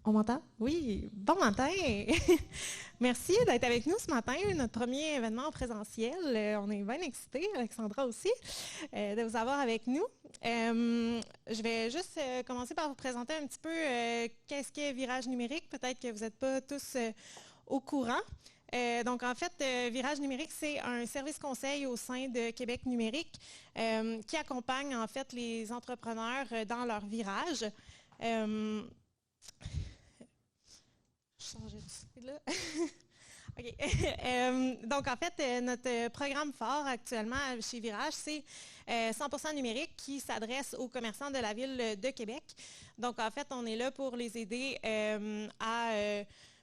On m'entend? Oui, bon matin! Merci d'être avec nous ce matin, notre premier événement en présentiel. On est bien excités, Alexandra aussi, de vous avoir avec nous. Je vais juste commencer par vous présenter un petit peu qu'est-ce qu'est Virage numérique. Peut-être que vous n'êtes pas tous au courant. Donc, en fait, Virage numérique, c'est un service conseil au sein de Québec numérique qui accompagne en fait les entrepreneurs dans leur virage. Changer de slide là. OK. Donc, en fait, notre programme fort actuellement chez Virage, c'est 100% numérique qui s'adresse aux commerçants de la ville de Québec. Donc, en fait, on est là pour les aider à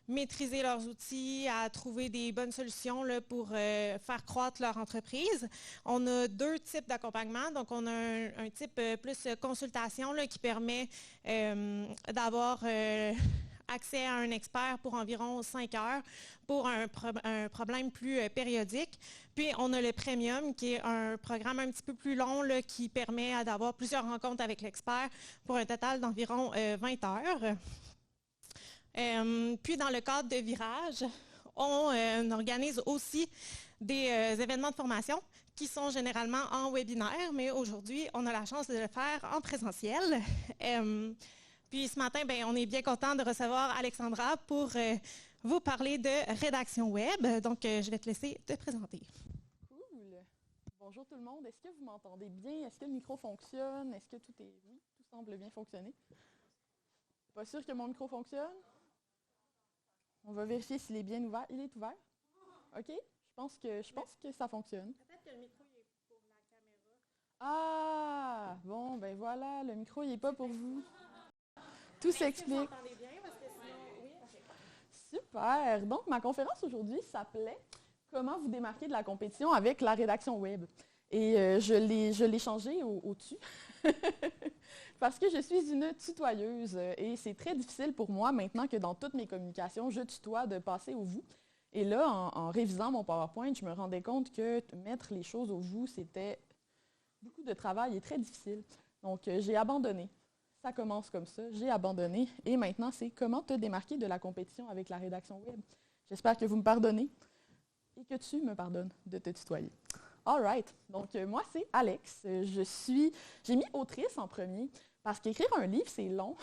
maîtriser leurs outils, à trouver des bonnes solutions là, pour faire croître leur entreprise. On a deux types d'accompagnement. Donc, on a un type plus consultation là, qui permet d'avoir accès à un expert pour environ 5 heures pour un problème plus périodique. Puis, on a le Premium, qui est un programme un petit peu plus long là, qui permet d'avoir plusieurs rencontres avec l'expert pour un total d'environ 20 heures. Puis, dans le cadre de Virage, on organise aussi des événements de formation qui sont généralement en webinaire, mais aujourd'hui, on a la chance de le faire en présentiel. Puis ce matin, on est bien content de recevoir Alexandra pour vous parler de rédaction web. Donc, je vais te laisser te présenter. Cool. Bonjour tout le monde. Est-ce que vous m'entendez bien? Est-ce que le micro fonctionne? Est-ce que tout est... Oui, tout semble bien fonctionner. Pas sûr que mon micro fonctionne? On va vérifier s'il est bien ouvert. Il est ouvert? OK. Je pense que ça fonctionne. Peut-être que le micro est pour la caméra. Ah! Bon, ben voilà, le micro, il n'est pas pour vous. Tout s'explique. Vous m'entendez bien? Parce que sinon, oui? Okay. Super! Donc, ma conférence aujourd'hui s'appelait « Comment vous démarquer de la compétition avec la rédaction web ». Et je l'ai changé au-dessus parce que je suis une tutoyeuse et c'est très difficile pour moi maintenant que dans toutes mes communications, je tutoie de passer au « vous ». Et là, en révisant mon PowerPoint, je me rendais compte que mettre les choses au « vous », c'était beaucoup de travail et très difficile. Donc, j'ai abandonné. Ça commence comme ça, j'ai abandonné. Et maintenant, c'est comment te démarquer de la compétition avec la rédaction web. J'espère que vous me pardonnez et que tu me pardonnes de te tutoyer. All right. Donc, moi, c'est Alex. J'ai mis autrice en premier parce qu'écrire un livre, c'est long.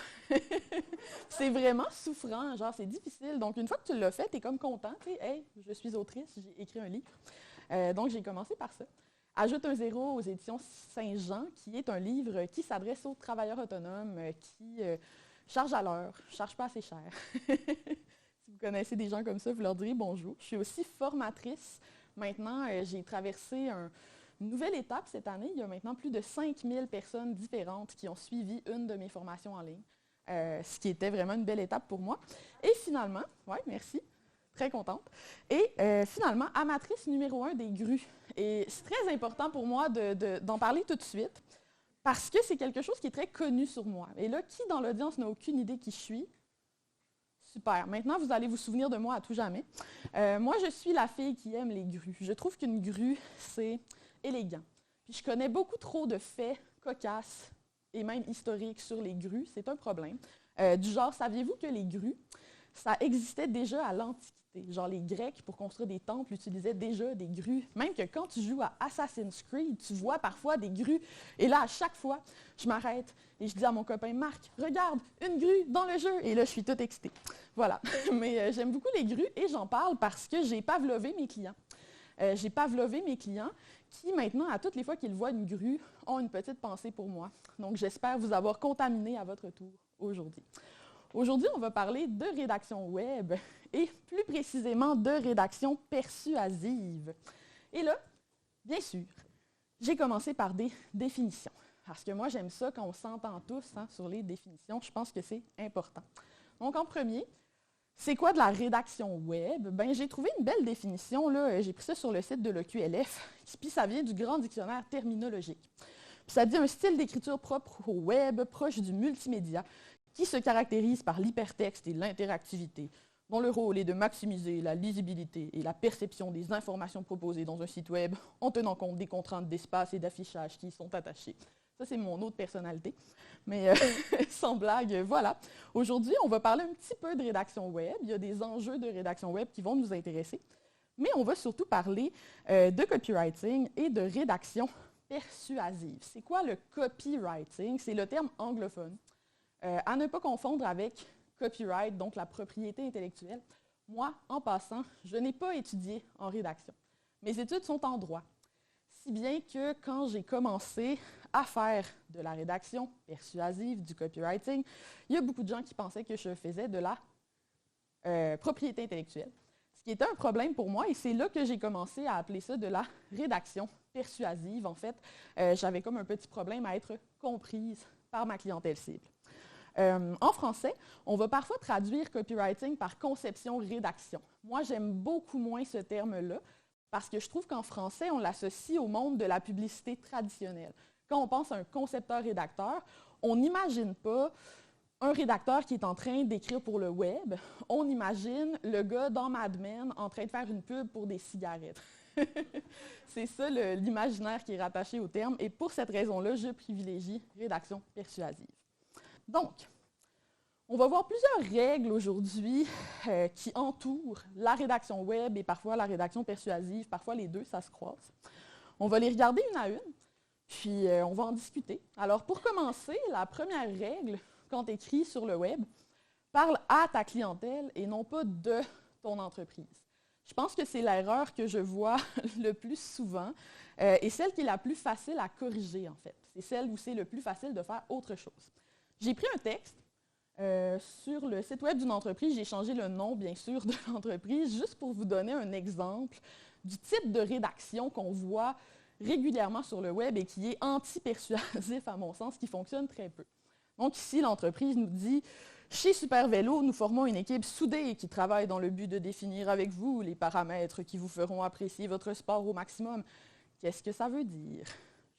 C'est vraiment souffrant. Genre, c'est difficile. Donc, une fois que tu l'as fait, tu es comme content. Tu sais, hey, je suis autrice, j'ai écrit un livre. Donc, j'ai commencé par ça. Ajoute un zéro aux éditions Saint-Jean, qui est un livre qui s'adresse aux travailleurs autonomes qui chargent à l'heure, ne chargent pas assez cher. Si vous connaissez des gens comme ça, vous leur direz bonjour. Je suis aussi formatrice. Maintenant, j'ai traversé une nouvelle étape cette année. Il y a maintenant plus de 5000 personnes différentes qui ont suivi une de mes formations en ligne, ce qui était vraiment une belle étape pour moi. Et finalement, ouais, merci. Très contente. Et finalement, amatrice numéro 1 des grues. Et c'est très important pour moi d'en parler tout de suite parce que c'est quelque chose qui est très connu sur moi. Et là, qui dans l'audience n'a aucune idée qui je suis? Super. Maintenant, vous allez vous souvenir de moi à tout jamais. Moi, je suis la fille qui aime les grues. Je trouve qu'une grue, c'est élégant. Puis je connais beaucoup trop de faits cocasses et même historiques sur les grues. C'est un problème. Du genre, saviez-vous que les grues, ça existait déjà à l'Antiquité? Genre, les Grecs, pour construire des temples, utilisaient déjà des grues. Même que quand tu joues à Assassin's Creed, tu vois parfois des grues. Et là, à chaque fois, je m'arrête et je dis à mon copain, Marc, regarde, une grue dans le jeu. Et là, je suis toute excitée. Voilà. Mais j'aime beaucoup les grues et j'en parle parce que j'ai pavlové mes clients. J'ai pavlové mes clients qui, maintenant, à toutes les fois qu'ils voient une grue, ont une petite pensée pour moi. Donc, j'espère vous avoir contaminé à votre tour aujourd'hui. Aujourd'hui, on va parler de rédaction web et plus précisément de rédaction persuasive. Et là, bien sûr, j'ai commencé par des définitions. Parce que moi, j'aime ça quand on s'entend tous sur les définitions. Je pense que c'est important. Donc, en premier, c'est quoi de la rédaction web? Ben, j'ai trouvé une belle définition. J'ai pris ça sur le site de l'EQLF, puis ça vient du Grand Dictionnaire terminologique. Puis ça dit un style d'écriture propre au web, proche du multimédia, qui se caractérise par l'hypertexte et l'interactivité, dont le rôle est de maximiser la lisibilité et la perception des informations proposées dans un site web en tenant compte des contraintes d'espace et d'affichage qui y sont attachées. Ça, c'est mon autre personnalité. Mais sans blague, voilà. Aujourd'hui, on va parler un petit peu de rédaction web. Il y a des enjeux de rédaction web qui vont nous intéresser. Mais on va surtout parler de copywriting et de rédaction persuasive. C'est quoi le copywriting? C'est le terme anglophone. À ne pas confondre avec copyright, donc la propriété intellectuelle. Moi, en passant, je n'ai pas étudié en rédaction. Mes études sont en droit. Si bien que quand j'ai commencé à faire de la rédaction persuasive, du copywriting, il y a beaucoup de gens qui pensaient que je faisais de la propriété intellectuelle. Ce qui était un problème pour moi, et c'est là que j'ai commencé à appeler ça de la rédaction persuasive. En fait, j'avais comme un petit problème à être comprise par ma clientèle cible. En français, on va parfois traduire copywriting par conception-rédaction. Moi, j'aime beaucoup moins ce terme-là parce que je trouve qu'en français, on l'associe au monde de la publicité traditionnelle. Quand on pense à un concepteur-rédacteur, on n'imagine pas un rédacteur qui est en train d'écrire pour le web. On imagine le gars dans Mad Men en train de faire une pub pour des cigarettes. C'est ça l'imaginaire qui est rattaché au terme. Et pour cette raison-là, je privilégie rédaction persuasive. Donc, on va voir plusieurs règles aujourd'hui qui entourent la rédaction web et parfois la rédaction persuasive, parfois les deux, ça se croise. On va les regarder une à une, puis on va en discuter. Alors, pour commencer, la première règle, quand tu écris sur le web, parle à ta clientèle et non pas de ton entreprise. Je pense que c'est l'erreur que je vois le plus souvent et celle qui est la plus facile à corriger, en fait. C'est celle où c'est le plus facile de faire autre chose. J'ai pris un texte sur le site web d'une entreprise. J'ai changé le nom, bien sûr, de l'entreprise, juste pour vous donner un exemple du type de rédaction qu'on voit régulièrement sur le web et qui est anti-persuasif, à mon sens, qui fonctionne très peu. Donc ici, l'entreprise nous dit « Chez Super Vélo, nous formons une équipe soudée qui travaille dans le but de définir avec vous les paramètres qui vous feront apprécier votre sport au maximum. » Qu'est-ce que ça veut dire?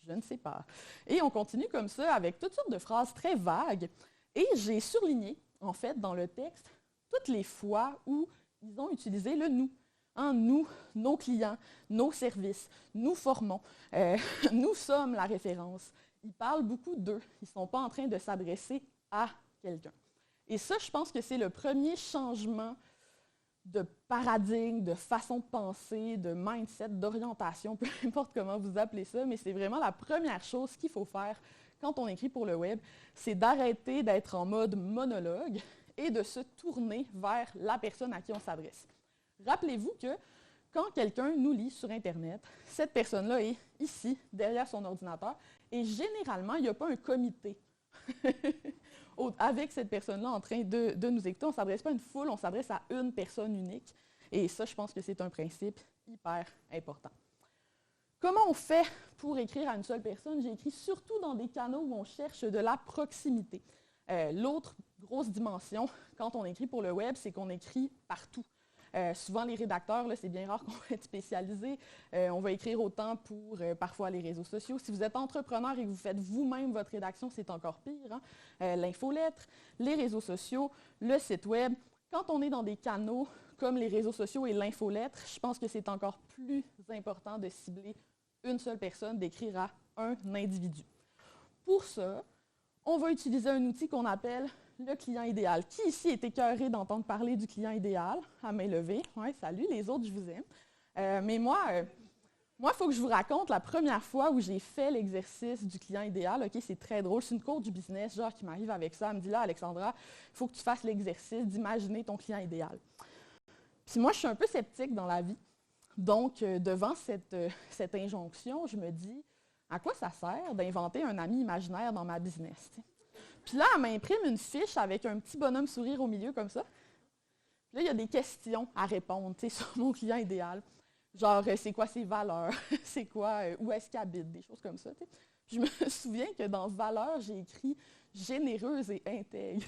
Je ne sais pas. Et on continue comme ça avec toutes sortes de phrases très vagues. Et j'ai surligné, en fait, dans le texte, toutes les fois où ils ont utilisé le « nous ». Hein, nous, nos clients, nos services, nous formons, nous sommes la référence. Ils parlent beaucoup d'eux. Ils ne sont pas en train de s'adresser à quelqu'un. Et ça, je pense que c'est le premier changement de paradigme, de façon de penser, de mindset, d'orientation, peu importe comment vous appelez ça, mais c'est vraiment la première chose qu'il faut faire quand on écrit pour le web, c'est d'arrêter d'être en mode monologue et de se tourner vers la personne à qui on s'adresse. Rappelez-vous que quand quelqu'un nous lit sur Internet, cette personne-là est ici, derrière son ordinateur, et généralement, il n'y a pas un comité avec cette personne-là en train de nous écouter. On ne s'adresse pas à une foule, on s'adresse à une personne unique. Et ça, je pense que c'est un principe hyper important. Comment on fait pour écrire à une seule personne? J'ai écrit surtout dans des canaux où on cherche de la proximité. L'autre grosse dimension, quand on écrit pour le web, c'est qu'on écrit partout. Souvent, les rédacteurs, c'est bien rare qu'on va être spécialisé. On va écrire autant pour parfois les réseaux sociaux. Si vous êtes entrepreneur et que vous faites vous-même votre rédaction, c'est encore pire. Hein? L'infolettre, les réseaux sociaux, le site web. Quand on est dans des canaux comme les réseaux sociaux et l'infolettre, je pense que c'est encore plus important de cibler une seule personne, d'écrire à un individu. Pour ça, on va utiliser un outil qu'on appelle le client idéal. Qui ici est écœuré d'entendre parler du client idéal? À main levée. Ouais, salut, les autres, je vous aime. Mais moi, il faut que je vous raconte la première fois où j'ai fait l'exercice du client idéal. OK, c'est très drôle. C'est une coach du business, genre, qui m'arrive avec ça. Elle me dit là, Alexandra, il faut que tu fasses l'exercice d'imaginer ton client idéal. Puis moi, je suis un peu sceptique dans la vie. Donc, devant cette injonction, je me dis, à quoi ça sert d'inventer un ami imaginaire dans ma business? T'sais? Puis là, elle m'imprime une fiche avec un petit bonhomme sourire au milieu comme ça. Puis là, il y a des questions à répondre sur mon client idéal. Genre, c'est quoi ses valeurs? C'est quoi, où est-ce qu'il habite? Des choses comme ça. T'sais. Puis je me souviens que dans valeurs, j'ai écrit généreuse et intègre.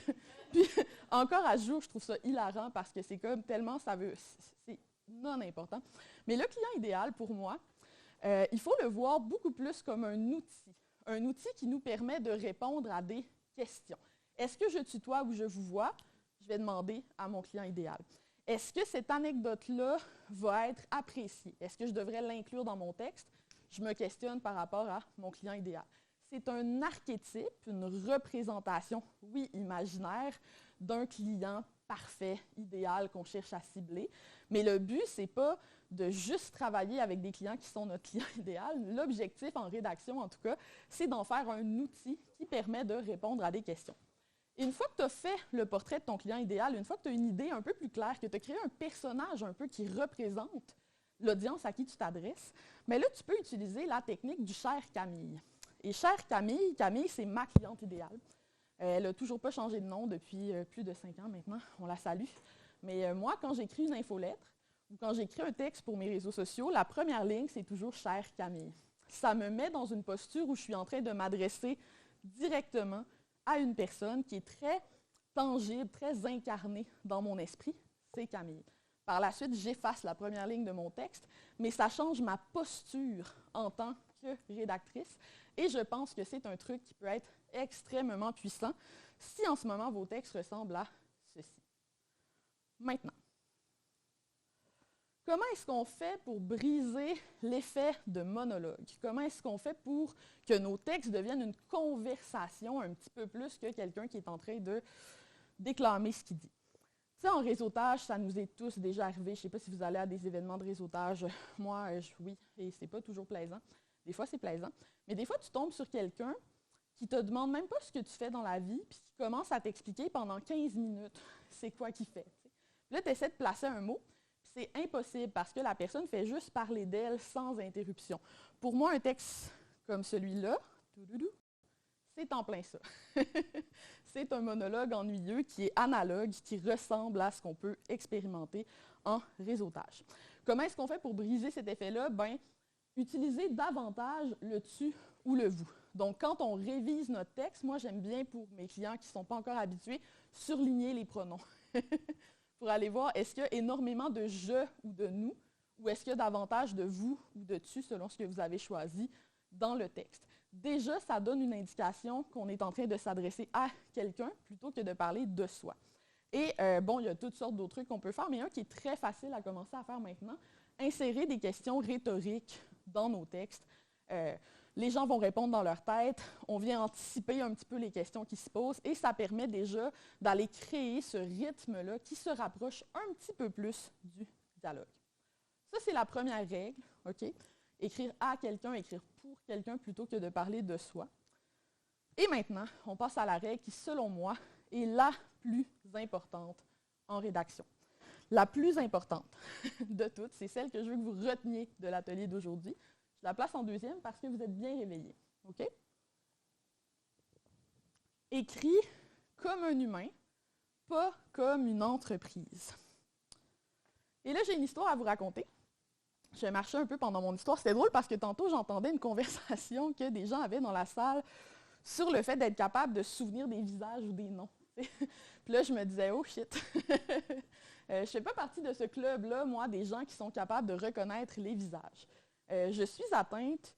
Puis encore à ce jour, je trouve ça hilarant parce que c'est comme tellement, c'est non important. Mais le client idéal, pour moi, il faut le voir beaucoup plus comme un outil qui nous permet de répondre à des questions. Est-ce que je tutoie ou je vous vois? Je vais demander à mon client idéal. Est-ce que cette anecdote-là va être appréciée? Est-ce que je devrais l'inclure dans mon texte? Je me questionne par rapport à mon client idéal. c'est un archétype, une représentation, oui, imaginaire, d'un client parfait, idéal qu'on cherche à cibler. Mais le but, ce n'est pas de juste travailler avec des clients qui sont notre client idéal. L'objectif en rédaction, en tout cas, c'est d'en faire un outil qui permet de répondre à des questions. Et une fois que tu as fait le portrait de ton client idéal, une fois que tu as une idée un peu plus claire, que tu as créé un personnage un peu qui représente l'audience à qui tu t'adresses, mais là, tu peux utiliser la technique du cher Camille. Et chère Camille, Camille, c'est ma cliente idéale. Elle n'a toujours pas changé de nom depuis plus de 5 ans maintenant. On la salue. Mais moi, quand j'écris une infolettre ou quand j'écris un texte pour mes réseaux sociaux, la première ligne, c'est toujours chère Camille. Ça me met dans une posture où je suis en train de m'adresser directement à une personne qui est très tangible, très incarnée dans mon esprit. C'est Camille. Par la suite, j'efface la première ligne de mon texte, mais ça change ma posture en tant que rédactrice. Et je pense que c'est un truc qui peut être extrêmement puissant si en ce moment vos textes ressemblent à ceci. Maintenant, comment est-ce qu'on fait pour briser l'effet de monologue? Comment est-ce qu'on fait pour que nos textes deviennent une conversation un petit peu plus que quelqu'un qui est en train de déclamer ce qu'il dit? Tu sais, en réseautage, ça nous est tous déjà arrivé. Je ne sais pas si vous allez à des événements de réseautage. Moi, oui, et ce n'est pas toujours plaisant. Des fois, c'est plaisant. Mais des fois, tu tombes sur quelqu'un qui ne te demande même pas ce que tu fais dans la vie, puis qui commence à t'expliquer pendant 15 minutes c'est quoi qu'il fait. T'sais. Là, tu essaies de placer un mot, puis c'est impossible parce que la personne fait juste parler d'elle sans interruption. Pour moi, un texte comme celui-là, c'est en plein ça. C'est un monologue ennuyeux qui est analogue, qui ressemble à ce qu'on peut expérimenter en réseautage. Comment est-ce qu'on fait pour briser cet effet-là? Bien, utiliser davantage le tu ou le vous. Donc, quand on révise notre texte, moi, j'aime bien, pour mes clients qui ne sont pas encore habitués, surligner les pronoms. Pour aller voir, est-ce qu'il y a énormément de « je » ou de « nous » ou est-ce qu'il y a davantage de « vous » ou de « tu » selon ce que vous avez choisi dans le texte. Déjà, ça donne une indication qu'on est en train de s'adresser à quelqu'un plutôt que de parler de soi. Et bon, il y a toutes sortes d'autres trucs qu'on peut faire, mais un qui est très facile à commencer à faire maintenant, insérer des questions rhétoriques dans nos textes. Les gens vont répondre dans leur tête, on vient anticiper un petit peu les questions qui se posent et ça permet déjà d'aller créer ce rythme-là qui se rapproche un petit peu plus du dialogue. Ça, c'est la première règle, OK? Écrire à quelqu'un, écrire pour quelqu'un plutôt que de parler de soi. Et maintenant, on passe à la règle qui, selon moi, est la plus importante en rédaction. La plus importante de toutes, c'est celle que je veux que vous reteniez de l'atelier d'aujourd'hui. Je la place en deuxième parce que vous êtes bien réveillés. OK? Écris comme un humain, pas comme une entreprise. Et là, j'ai une histoire à vous raconter. Je marchais un peu pendant mon histoire. C'était drôle parce que tantôt, j'entendais une conversation que des gens avaient dans la salle sur le fait d'être capable de se souvenir des visages ou des noms. Puis là, je me disais, oh shit! Je ne fais pas partie de ce club-là, moi, des gens qui sont capables de reconnaître les visages. Je suis atteinte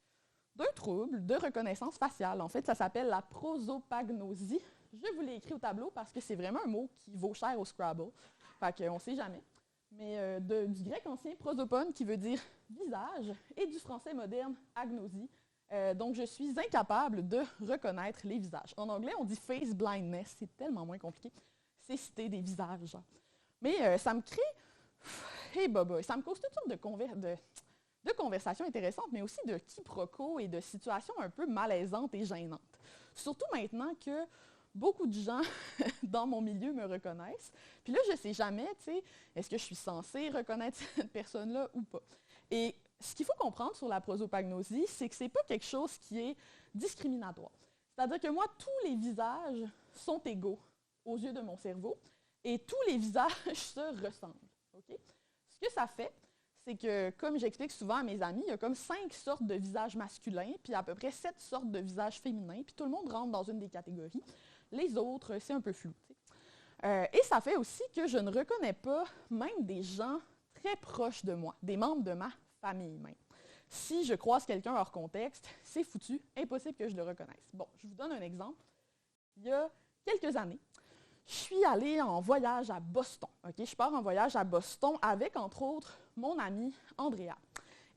d'un trouble de reconnaissance faciale. En fait, ça s'appelle la prosopagnosie. Je vous l'ai écrit au tableau parce que c'est vraiment un mot qui vaut cher au Scrabble. Fait qu'on ne sait jamais. Mais du grec ancien prosopone qui veut dire visage et du français moderne agnosie. Donc, je suis incapable de reconnaître les visages. En anglais, on dit face blindness. C'est tellement moins compliqué. C'est citer des visages. Genre. Mais ça me crée... ça me cause toutes sortes de conversations intéressantes, mais aussi de quiproquos et de situations un peu malaisantes et gênantes. Surtout maintenant que beaucoup de gens dans mon milieu me reconnaissent. Puis là, je ne sais jamais, tu sais, est-ce que je suis censée reconnaître cette personne-là ou pas? Et ce qu'il faut comprendre sur la prosopagnosie, c'est que ce n'est pas quelque chose qui est discriminatoire. C'est-à-dire que moi, tous les visages sont égaux aux yeux de mon cerveau et tous les visages se ressemblent. Okay? Ce que ça fait, c'est que, comme j'explique souvent à mes amis, il y a comme 5 sortes de visages masculins, puis à peu près 7 sortes de visages féminins, puis tout le monde rentre dans une des catégories. Les autres, c'est un peu flou. Et ça fait aussi que je ne reconnais pas même des gens très proches de moi, des membres de ma famille même. Si je croise quelqu'un hors contexte, c'est foutu, impossible que je le reconnaisse. Bon, je vous donne un exemple. Il y a quelques années, je suis allée en voyage à Boston. Okay? Je pars en voyage à Boston avec, entre autres, mon amie Andrea.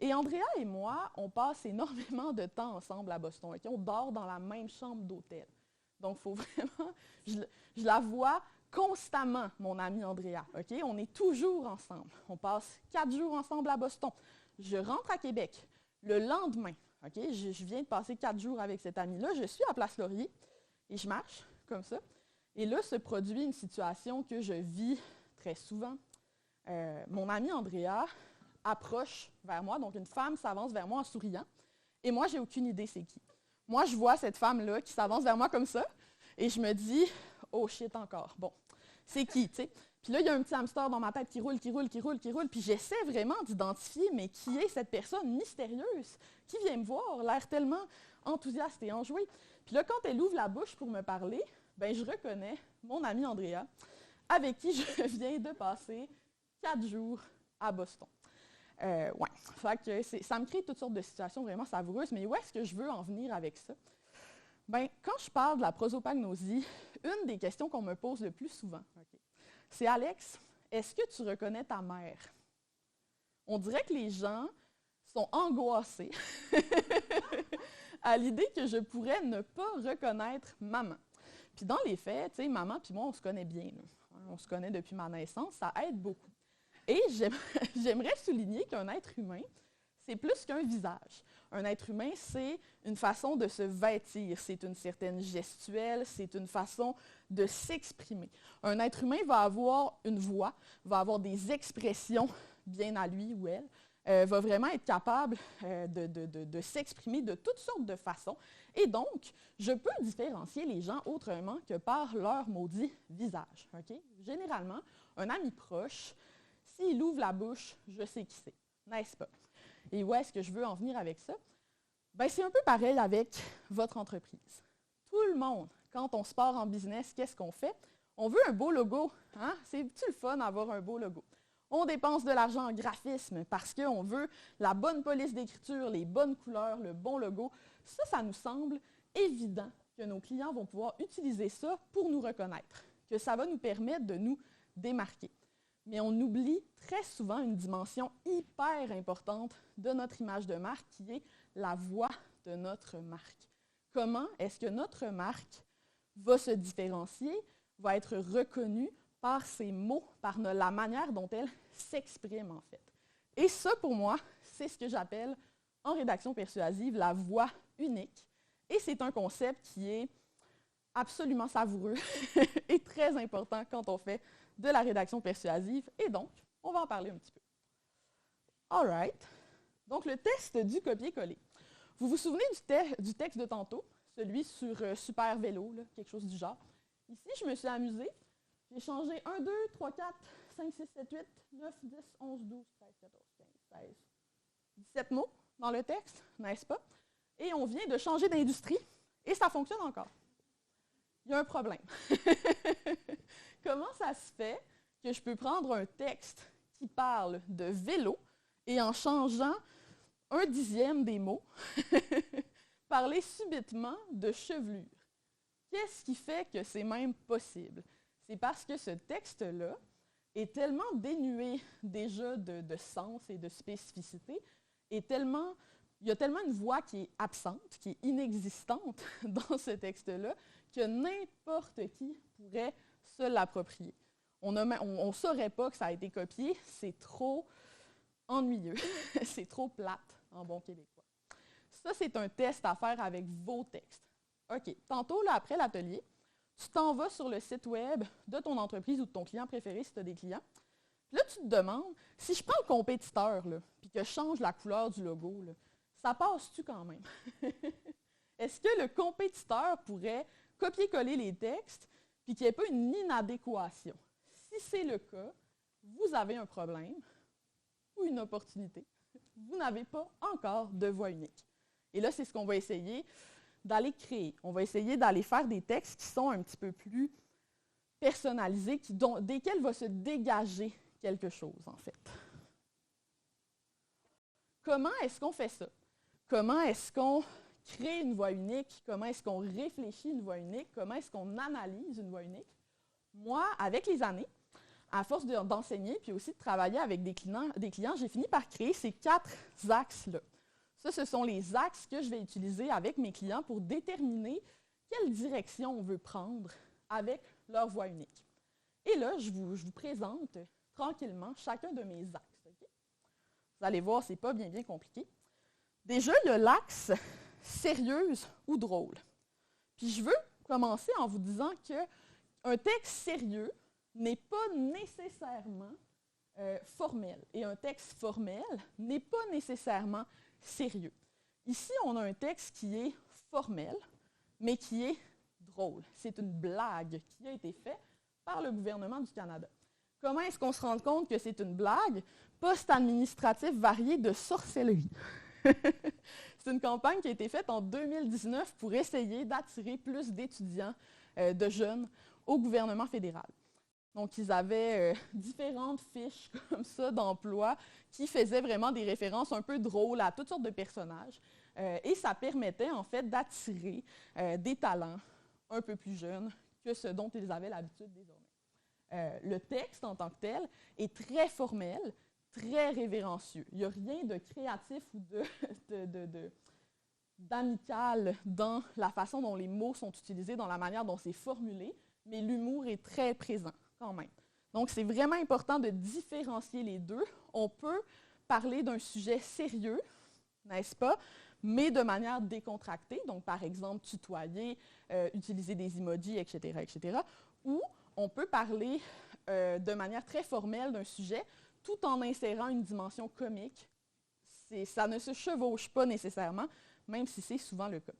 Et Andrea et moi, on passe énormément de temps ensemble à Boston. Okay? On dort dans la même chambre d'hôtel. Donc, il faut vraiment... Je la vois constamment, mon amie Andrea. Okay? On est toujours ensemble. On passe 4 jours ensemble à Boston. Je rentre à Québec le lendemain. Okay? Je viens de passer 4 jours avec cette amie-là. Je suis à Place Laurier et je marche comme ça. Et là, se produit une situation que je vis très souvent. Mon amie Andrea approche vers moi, donc une femme s'avance vers moi en souriant, et moi, j'ai aucune idée c'est qui. Moi, je vois cette femme-là qui s'avance vers moi comme ça, et je me dis, oh shit encore, bon, c'est qui, tu sais? Puis là, il y a un petit hamster dans ma tête qui roule, puis j'essaie vraiment d'identifier, mais qui est cette personne mystérieuse qui vient me voir, l'air tellement enthousiaste et enjoué. Puis là, quand elle ouvre la bouche pour me parler, ben je reconnais mon amie Andrea, avec qui je viens de passer 4 jours à Boston. Ouais. Fait que ça me crée toutes sortes de situations vraiment savoureuses, mais où est-ce que je veux en venir avec ça? Bien, quand je parle de la prosopagnosie, une des questions qu'on me pose le plus souvent, c'est « Alex, est-ce que tu reconnais ta mère? » On dirait que les gens sont angoissés à l'idée que je pourrais ne pas reconnaître maman. Puis dans les faits, tu sais, maman puis moi, on se connaît bien. Là. On se connaît depuis ma naissance, ça aide beaucoup. Et j'aimerais souligner qu'un être humain, c'est plus qu'un visage. Un être humain, c'est une façon de se vêtir, c'est une certaine gestuelle, c'est une façon de s'exprimer. Un être humain va avoir une voix, va avoir des expressions bien à lui ou elle, va vraiment être capable de s'exprimer de toutes sortes de façons. Et donc, je peux différencier les gens autrement que par leur maudit visage. Okay? Généralement, un ami proche, s'il ouvre la bouche, je sais qui c'est, n'est-ce pas? Et où est-ce que je veux en venir avec ça? Bien, c'est un peu pareil avec votre entreprise. Tout le monde, quand on se part en business, qu'est-ce qu'on fait? On veut un beau logo. Hein? C'est-tu le fun d'avoir un beau logo? On dépense de l'argent en graphisme parce qu'on veut la bonne police d'écriture, les bonnes couleurs, le bon logo. Ça nous semble évident que nos clients vont pouvoir utiliser ça pour nous reconnaître, que ça va nous permettre de nous démarquer. Mais on oublie très souvent une dimension hyper importante de notre image de marque qui est la voix de notre marque. Comment est-ce que notre marque va se différencier, va être reconnue par ses mots, par la manière dont elle s'exprime en fait. Et ça, pour moi, c'est ce que j'appelle en rédaction persuasive la voix unique. Et c'est un concept qui est absolument savoureux et très important quand on fait de la rédaction persuasive. Et donc, on va en parler un petit peu. All right. Donc, le test du copier-coller. Vous vous souvenez du texte de tantôt, celui sur Super Vélo, là, quelque chose du genre. Ici, je me suis amusée. J'ai changé 1, 2, 3, 4, 5, 6, 7, 8, 9, 10, 11, 12, 13, 14, 15, 16, 17 mots dans le texte, n'est-ce pas? Et on vient de changer d'industrie et ça fonctionne encore. Il y a un problème. Comment ça se fait que je peux prendre un texte qui parle de vélo et en changeant 1/10 des mots, parler subitement de chevelure? Qu'est-ce qui fait que c'est même possible? C'est parce que ce texte-là est tellement dénué déjà de sens et de spécificité, et il y a tellement une voix qui est absente, qui est inexistante dans ce texte-là, que n'importe qui pourrait se l'approprier. On ne saurait pas que ça a été copié, c'est trop ennuyeux, c'est trop plate en bon québécois. Ça, c'est un test à faire avec vos textes. OK, tantôt, là, après l'atelier, tu t'en vas sur le site web de ton entreprise ou de ton client préféré si tu as des clients. Puis là, tu te demandes, si je prends le compétiteur, là, puis que je change la couleur du logo, là, ça passe-tu quand même? Est-ce que le compétiteur pourrait copier-coller les textes puis qu'il n'y ait pas une inadéquation? Si c'est le cas, vous avez un problème ou une opportunité. Vous n'avez pas encore de voix unique. Et là, c'est ce qu'on va essayer d'aller créer. On va essayer d'aller faire des textes qui sont un petit peu plus personnalisés, desquels va se dégager quelque chose, en fait. Comment est-ce qu'on fait ça? Comment est-ce qu'on crée une voix unique? Comment est-ce qu'on réfléchit une voix unique? Comment est-ce qu'on analyse une voix unique? Moi, avec les années, à force d'enseigner, puis aussi de travailler avec des clients, j'ai fini par créer ces 4 axes-là. Ça, ce sont les axes que je vais utiliser avec mes clients pour déterminer quelle direction on veut prendre avec leur voie unique. Et là, je vous présente tranquillement chacun de mes axes. Okay? Vous allez voir, ce n'est pas bien compliqué. Déjà, il y a l'axe sérieuse ou drôle. Puis je veux commencer en vous disant qu'un texte sérieux n'est pas nécessairement formel. Et un texte formel n'est pas nécessairement sérieux. Ici, on a un texte qui est formel, mais qui est drôle. C'est une blague qui a été faite par le gouvernement du Canada. Comment est-ce qu'on se rend compte que c'est une blague? Poste administratif varié de sorcellerie. C'est une campagne qui a été faite en 2019 pour essayer d'attirer plus d'étudiants, de jeunes, au gouvernement fédéral. Donc, ils avaient différentes fiches comme ça d'emploi qui faisaient vraiment des références un peu drôles à toutes sortes de personnages. Et ça permettait en fait d'attirer des talents un peu plus jeunes que ce dont ils avaient l'habitude désormais. Le texte en tant que tel est très formel, très révérencieux. Il n'y a rien de créatif ou d'amical dans la façon dont les mots sont utilisés, dans la manière dont c'est formulé, mais l'humour est très présent quand même. Donc, c'est vraiment important de différencier les deux. On peut parler d'un sujet sérieux, n'est-ce pas, mais de manière décontractée, donc par exemple tutoyer, utiliser des emojis, etc., etc., ou on peut parler de manière très formelle d'un sujet tout en insérant une dimension comique. Ça ne se chevauche pas nécessairement, même si c'est souvent le cas.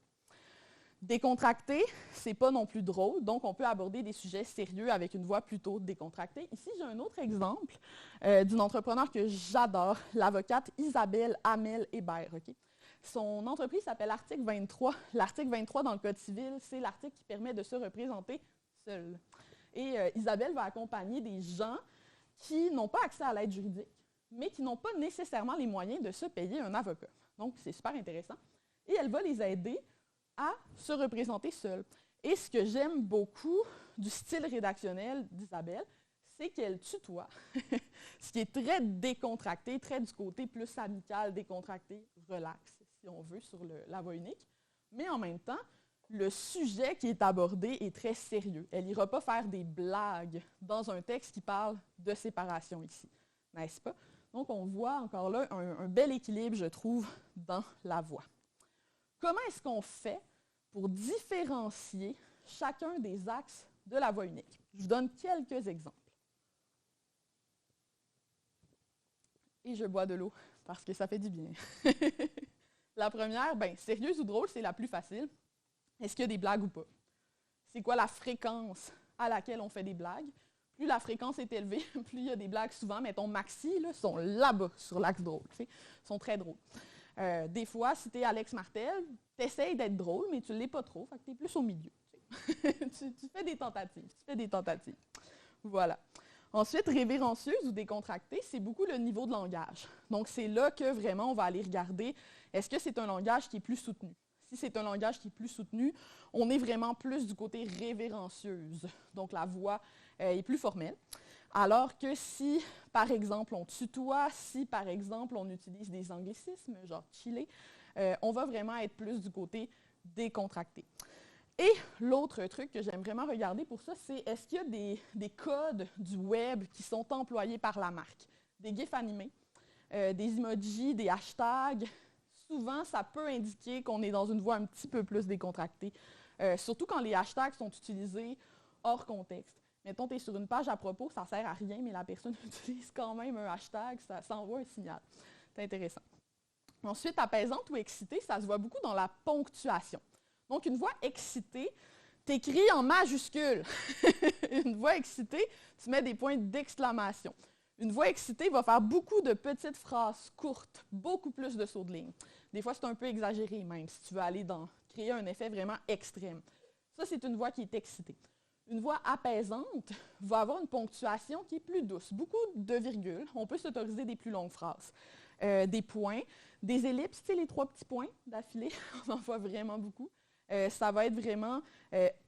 Décontracté, ce n'est pas non plus drôle, donc on peut aborder des sujets sérieux avec une voix plutôt décontractée. Ici, j'ai un autre exemple d'une entrepreneur que j'adore, l'avocate Isabelle Hamel-Hébert. Okay? Son entreprise s'appelle Article 23. L'article 23 dans le Code civil, c'est l'article qui permet de se représenter seul. Et Isabelle va accompagner des gens qui n'ont pas accès à l'aide juridique, mais qui n'ont pas nécessairement les moyens de se payer un avocat. Donc, c'est super intéressant. Et elle va les aider à se représenter seuls. Et ce que j'aime beaucoup du style rédactionnel d'Isabelle, c'est qu'elle tutoie, ce qui est très décontracté, très du côté plus amical, décontracté, relax, si on veut, sur la voie unique. Mais en même temps, le sujet qui est abordé est très sérieux. Elle n'ira pas faire des blagues dans un texte qui parle de séparation ici, n'est-ce pas? Donc, on voit encore là un bel équilibre, je trouve, dans la voix. Comment est-ce qu'on fait pour différencier chacun des axes de la voie unique? Je vous donne quelques exemples. Et je bois de l'eau parce que ça fait du bien. La première, sérieuse ou drôle, c'est la plus facile. Est-ce qu'il y a des blagues ou pas? C'est quoi la fréquence à laquelle on fait des blagues? Plus la fréquence est élevée, plus il y a des blagues souvent. Mettons, Maxi, là, sont là-bas sur l'axe drôle. Ils sont très drôles. Des fois, si tu es Alex Martel, tu essaies d'être drôle, mais tu ne l'es pas trop, fait que tu es plus au milieu. tu fais des tentatives. Voilà. Ensuite, révérencieuse ou décontractée, c'est beaucoup le niveau de langage. Donc, c'est là que vraiment on va aller regarder, est-ce que c'est un langage qui est plus soutenu? Si c'est un langage qui est plus soutenu, on est vraiment plus du côté révérencieuse. Donc, la voix est plus formelle. Alors que si, par exemple, on tutoie, si, par exemple, on utilise des anglicismes, genre chiller, on va vraiment être plus du côté décontracté. Et l'autre truc que j'aime vraiment regarder pour ça, c'est est-ce qu'il y a des codes du web qui sont employés par la marque? Des gifs animés, des emojis, des hashtags. Souvent, ça peut indiquer qu'on est dans une voie un petit peu plus décontractée, surtout quand les hashtags sont utilisés hors contexte. Mettons, tu es sur une page à propos, ça ne sert à rien, mais la personne utilise quand même un hashtag, ça envoie un signal. C'est intéressant. Ensuite, apaisante ou excitée, ça se voit beaucoup dans la ponctuation. Donc, une voix excitée, tu écris en majuscule. Une voix excitée, tu mets des points d'exclamation. Une voix excitée va faire beaucoup de petites phrases courtes, beaucoup plus de sauts de ligne. Des fois, c'est un peu exagéré même, si tu veux aller créer un effet vraiment extrême. Ça, c'est une voix qui est excitée. Une voix apaisante va avoir une ponctuation qui est plus douce. Beaucoup de virgules. On peut s'autoriser des plus longues phrases. Des points, des ellipses, tu sais, les 3 petits points d'affilée, on en voit vraiment beaucoup. Ça va être vraiment,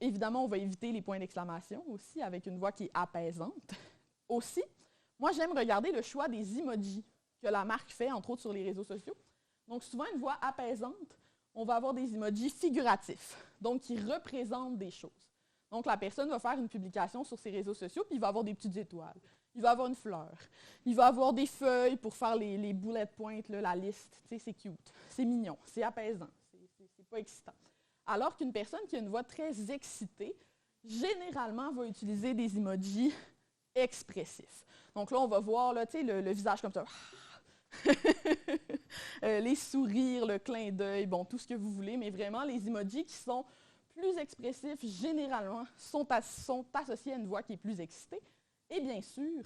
évidemment, on va éviter les points d'exclamation aussi avec une voix qui est apaisante. Aussi, moi, j'aime regarder le choix des emojis que la marque fait, entre autres sur les réseaux sociaux. Donc, souvent, une voix apaisante, on va avoir des emojis figuratifs, donc qui représentent des choses. Donc, la personne va faire une publication sur ses réseaux sociaux, puis il va avoir des petites étoiles. Il va avoir une fleur. Il va avoir des feuilles pour faire les bullet points, là, la liste. Tu sais, c'est cute, c'est mignon, c'est apaisant, c'est pas excitant. Alors qu'une personne qui a une voix très excitée, généralement, va utiliser des emojis expressifs. Donc là, on va voir là, le visage comme ça. Les sourires, le clin d'œil, bon, tout ce que vous voulez, mais vraiment, les emojis qui sont plus expressifs, généralement, sont associés à une voix qui est plus excitée. Et bien sûr,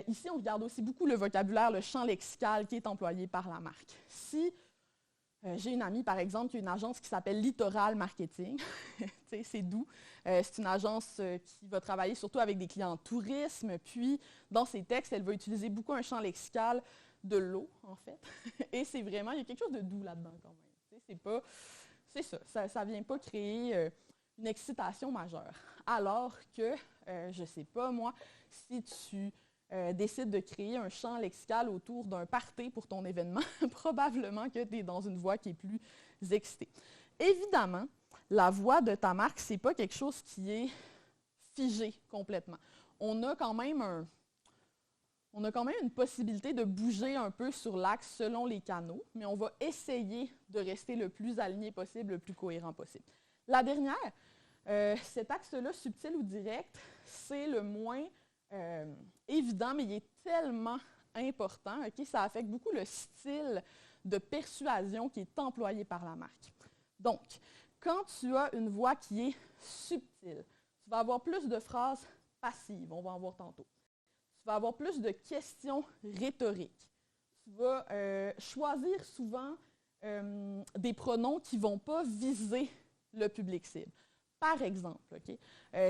ici, on regarde aussi beaucoup le vocabulaire, le champ lexical qui est employé par la marque. Si j'ai une amie, par exemple, qui a une agence qui s'appelle Littoral Marketing, c'est doux, c'est une agence qui va travailler surtout avec des clients en tourisme, puis dans ses textes, elle va utiliser beaucoup un champ lexical de l'eau, en fait, et c'est vraiment, il y a quelque chose de doux là-dedans quand même. C'est ça ne vient pas créer une excitation majeure. Alors que, je ne sais pas moi, si tu décides de créer un champ lexical autour d'un party pour ton événement, probablement que tu es dans une voix qui est plus excitée. Évidemment, la voix de ta marque, ce n'est pas quelque chose qui est figé complètement. On a quand même une possibilité de bouger un peu sur l'axe selon les canaux, mais on va essayer de rester le plus aligné possible, le plus cohérent possible. La dernière, cet axe-là, subtil ou direct, c'est le moins évident, mais il est tellement important. Okay? Ça affecte beaucoup le style de persuasion qui est employé par la marque. Donc, quand tu as une voix qui est subtile, tu vas avoir plus de phrases passives, on va en voir tantôt. Tu vas avoir plus de questions rhétoriques. Tu vas choisir souvent des pronoms qui ne vont pas viser le public cible. Par exemple, okay,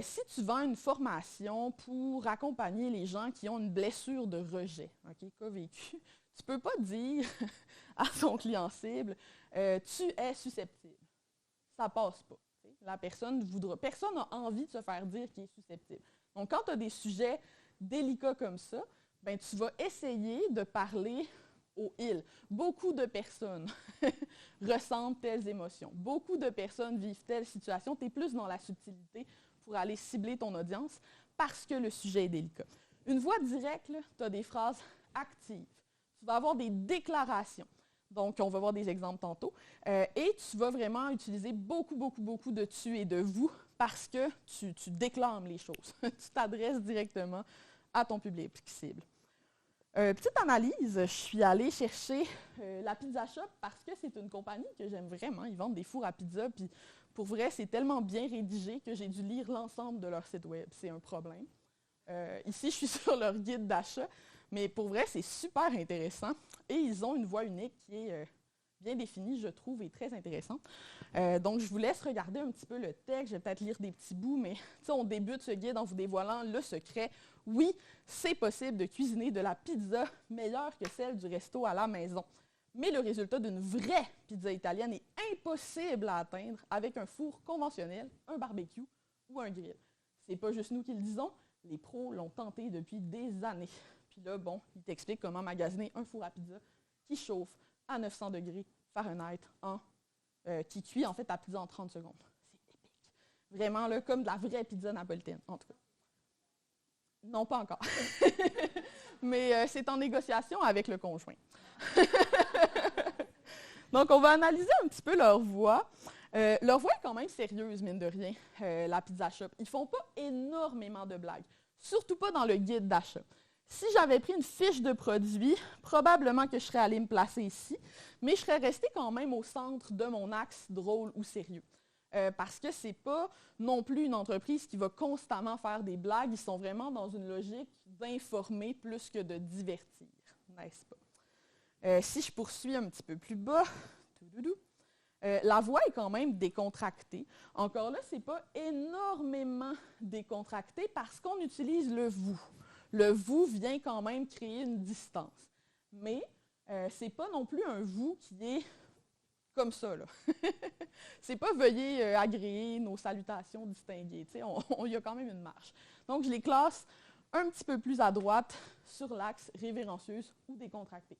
si tu vends une formation pour accompagner les gens qui ont une blessure de rejet, okay, qu'a vécu, tu ne peux pas dire à ton client cible tu es susceptible. Ça ne passe pas. Okay. La personne voudra. Personne n'a envie de se faire dire qu'il est susceptible. Donc, quand tu as des sujets délicats comme ça, ben, tu vas essayer de parler au « il ». Beaucoup de personnes ressentent telles émotions. Beaucoup de personnes vivent telle situation. Tu es plus dans la subtilité pour aller cibler ton audience parce que le sujet est délicat. Une voix directe, tu as des phrases actives. Tu vas avoir des déclarations. Donc, on va voir des exemples tantôt. Et tu vas vraiment utiliser beaucoup de tu et de vous parce que tu déclames les choses. Tu t'adresses directement à ton public cible. Petite analyse, je suis allée chercher la Pizza Shop parce que c'est une compagnie que j'aime vraiment. Ils vendent des fours à pizza, puis pour vrai, c'est tellement bien rédigé que j'ai dû lire l'ensemble de leur site web. C'est un problème. Ici, je suis sur leur guide d'achat, mais pour vrai, c'est super intéressant. Et ils ont une voix unique qui est bien définie, je trouve, et très intéressante. Donc, je vous laisse regarder un petit peu le texte. Je vais peut-être lire des petits bouts, mais on débute ce guide en vous dévoilant le secret. Oui, c'est possible de cuisiner de la pizza meilleure que celle du resto à la maison. Mais le résultat d'une vraie pizza italienne est impossible à atteindre avec un four conventionnel, un barbecue ou un grill. C'est pas juste nous qui le disons, les pros l'ont tenté depuis des années. Puis là, bon, il t'explique comment magasiner un four à pizza qui chauffe à 900 degrés Fahrenheit, qui cuit en fait ta pizza en 30 secondes. C'est épique. Vraiment, là, comme de la vraie pizza napolitaine, en tout cas. Non, pas encore. Mais c'est en négociation avec le conjoint. Donc, on va analyser un petit peu leur voix. Leur voix est quand même sérieuse, mine de rien, la Pizza Shop. Ils ne font pas énormément de blagues, surtout pas dans le guide d'achat. Si j'avais pris une fiche de produit, probablement que je serais allée me placer ici, mais je serais restée quand même au centre de mon axe drôle ou sérieux. Parce que ce n'est pas non plus une entreprise qui va constamment faire des blagues. Ils sont vraiment dans une logique d'informer plus que de divertir, n'est-ce pas? Si je poursuis un petit peu plus bas, la voix est quand même décontractée. Encore là, ce n'est pas énormément décontracté parce qu'on utilise le « vous ». Le « vous » vient quand même créer une distance. Mais ce n'est pas non plus un « vous » qui est comme ça, là. C'est pas « veuillez agréer nos salutations distinguées ». Il y a quand même une marche. Donc, je les classe un petit peu plus à droite sur l'axe révérencieuse ou décontractée.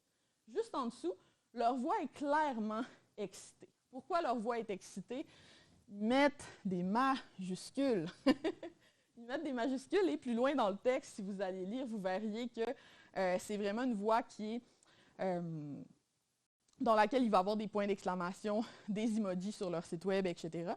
Juste en dessous, leur voix est clairement excitée. Pourquoi leur voix est excitée? Ils mettent des majuscules. Ils mettent des majuscules et plus loin dans le texte, si vous allez lire, vous verriez que c'est vraiment une voix qui est dans laquelle il va y avoir des points d'exclamation, des emojis sur leur site web, etc.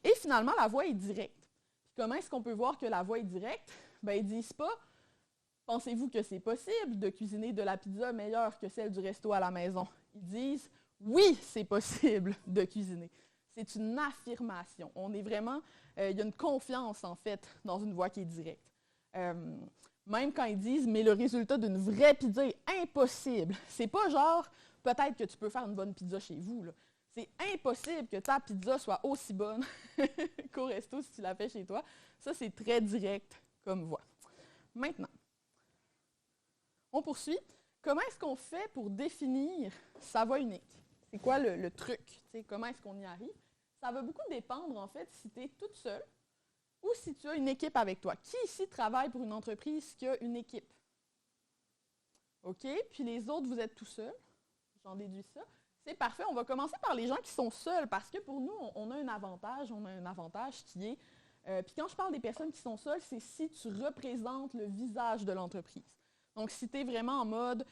Et finalement, la voix est directe. Puis comment est-ce qu'on peut voir que la voix est directe? Bien, ils ne disent pas « Pensez-vous que c'est possible de cuisiner de la pizza meilleure que celle du resto à la maison? » Ils disent « Oui, c'est possible de cuisiner. » C'est une affirmation. On est vraiment, il y a une confiance, en fait, dans une voix qui est directe. Même quand ils disent « Mais le résultat d'une vraie pizza est impossible. » C'est pas genre « Peut-être que tu peux faire une bonne pizza chez vous. » C'est impossible que ta pizza soit aussi bonne qu'au resto si tu la fais chez toi. Ça, c'est très direct comme voix. Maintenant, on poursuit. Comment est-ce qu'on fait pour définir sa voix unique? C'est quoi le truc? Comment est-ce qu'on y arrive? Ça va beaucoup dépendre, en fait, si tu es toute seule ou si tu as une équipe avec toi. Qui ici travaille pour une entreprise qui a une équipe? OK? Puis les autres, vous êtes tout seuls. J'en déduis ça. C'est parfait. On va commencer par les gens qui sont seuls parce que pour nous, on a un avantage. On a un avantage qui est... puis quand je parle des personnes qui sont seules, c'est si tu représentes le visage de l'entreprise. Donc, si tu es vraiment en mode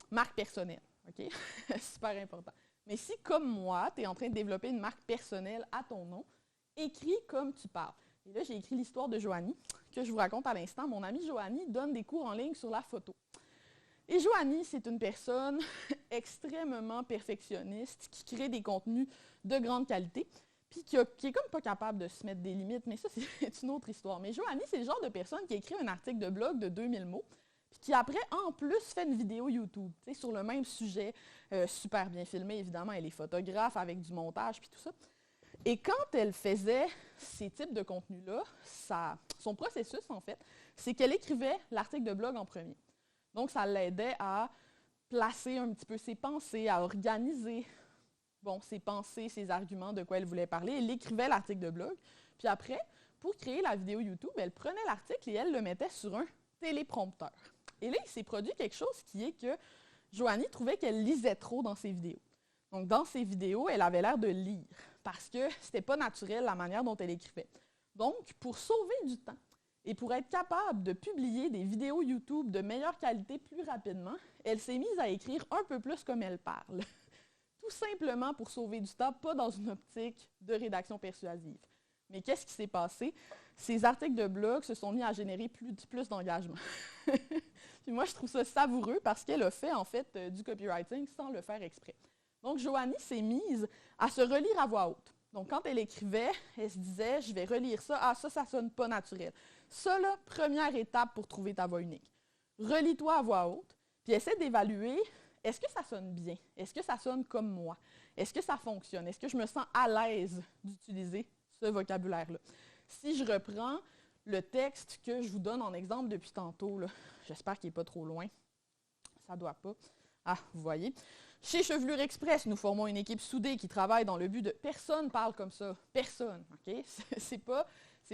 marque personnelle. OK? Super important. Mais si, comme moi, tu es en train de développer une marque personnelle à ton nom, écris comme tu parles. Et là, j'ai écrit l'histoire de Joanie, que je vous raconte à l'instant. Mon amie Joanie donne des cours en ligne sur la photo. Et Joanie, c'est une personne extrêmement perfectionniste qui crée des contenus de grande qualité, puis qui est comme pas capable de se mettre des limites, mais ça, c'est une autre histoire. Mais Joanie, c'est le genre de personne qui écrit un article de blog de 2000 mots, puis qui après, en plus, fait une vidéo YouTube, sur le même sujet, super bien filmé, évidemment, elle est photographe avec du montage, puis tout ça. Et quand elle faisait ces types de contenus-là, son processus, en fait, c'est qu'elle écrivait l'article de blog en premier. Donc, ça l'aidait à placer un petit peu ses pensées, à organiser ses pensées, ses arguments, de quoi elle voulait parler. Elle écrivait l'article de blog. Puis après, pour créer la vidéo YouTube, elle prenait l'article et elle le mettait sur un téléprompteur. Et là, il s'est produit quelque chose qui est que Joanie trouvait qu'elle lisait trop dans ses vidéos. Donc, dans ses vidéos, elle avait l'air de lire parce que c'était pas naturel la manière dont elle écrivait. Donc, pour sauver du temps, et pour être capable de publier des vidéos YouTube de meilleure qualité plus rapidement, elle s'est mise à écrire un peu plus comme elle parle. Tout simplement pour sauver du temps, pas dans une optique de rédaction persuasive. Mais qu'est-ce qui s'est passé? Ces articles de blog se sont mis à générer plus d'engagement. Puis moi, je trouve ça savoureux parce qu'elle a fait, en fait, du copywriting sans le faire exprès. Donc, Joanie s'est mise à se relire à voix haute. Donc, quand elle écrivait, elle se disait « Je vais relire ça. Ah, ça sonne pas naturel. » Ça, là, première étape pour trouver ta voix unique. Relis-toi à voix haute, puis essaie d'évaluer, est-ce que ça sonne bien? Est-ce que ça sonne comme moi? Est-ce que ça fonctionne? Est-ce que je me sens à l'aise d'utiliser ce vocabulaire-là? Si je reprends le texte que je vous donne en exemple depuis tantôt, j'espère qu'il n'est pas trop loin. Ça ne doit pas. Ah, vous voyez. Chez Chevelure Express, nous formons une équipe soudée qui travaille dans le but de... Personne parle comme ça. Personne, OK? C'est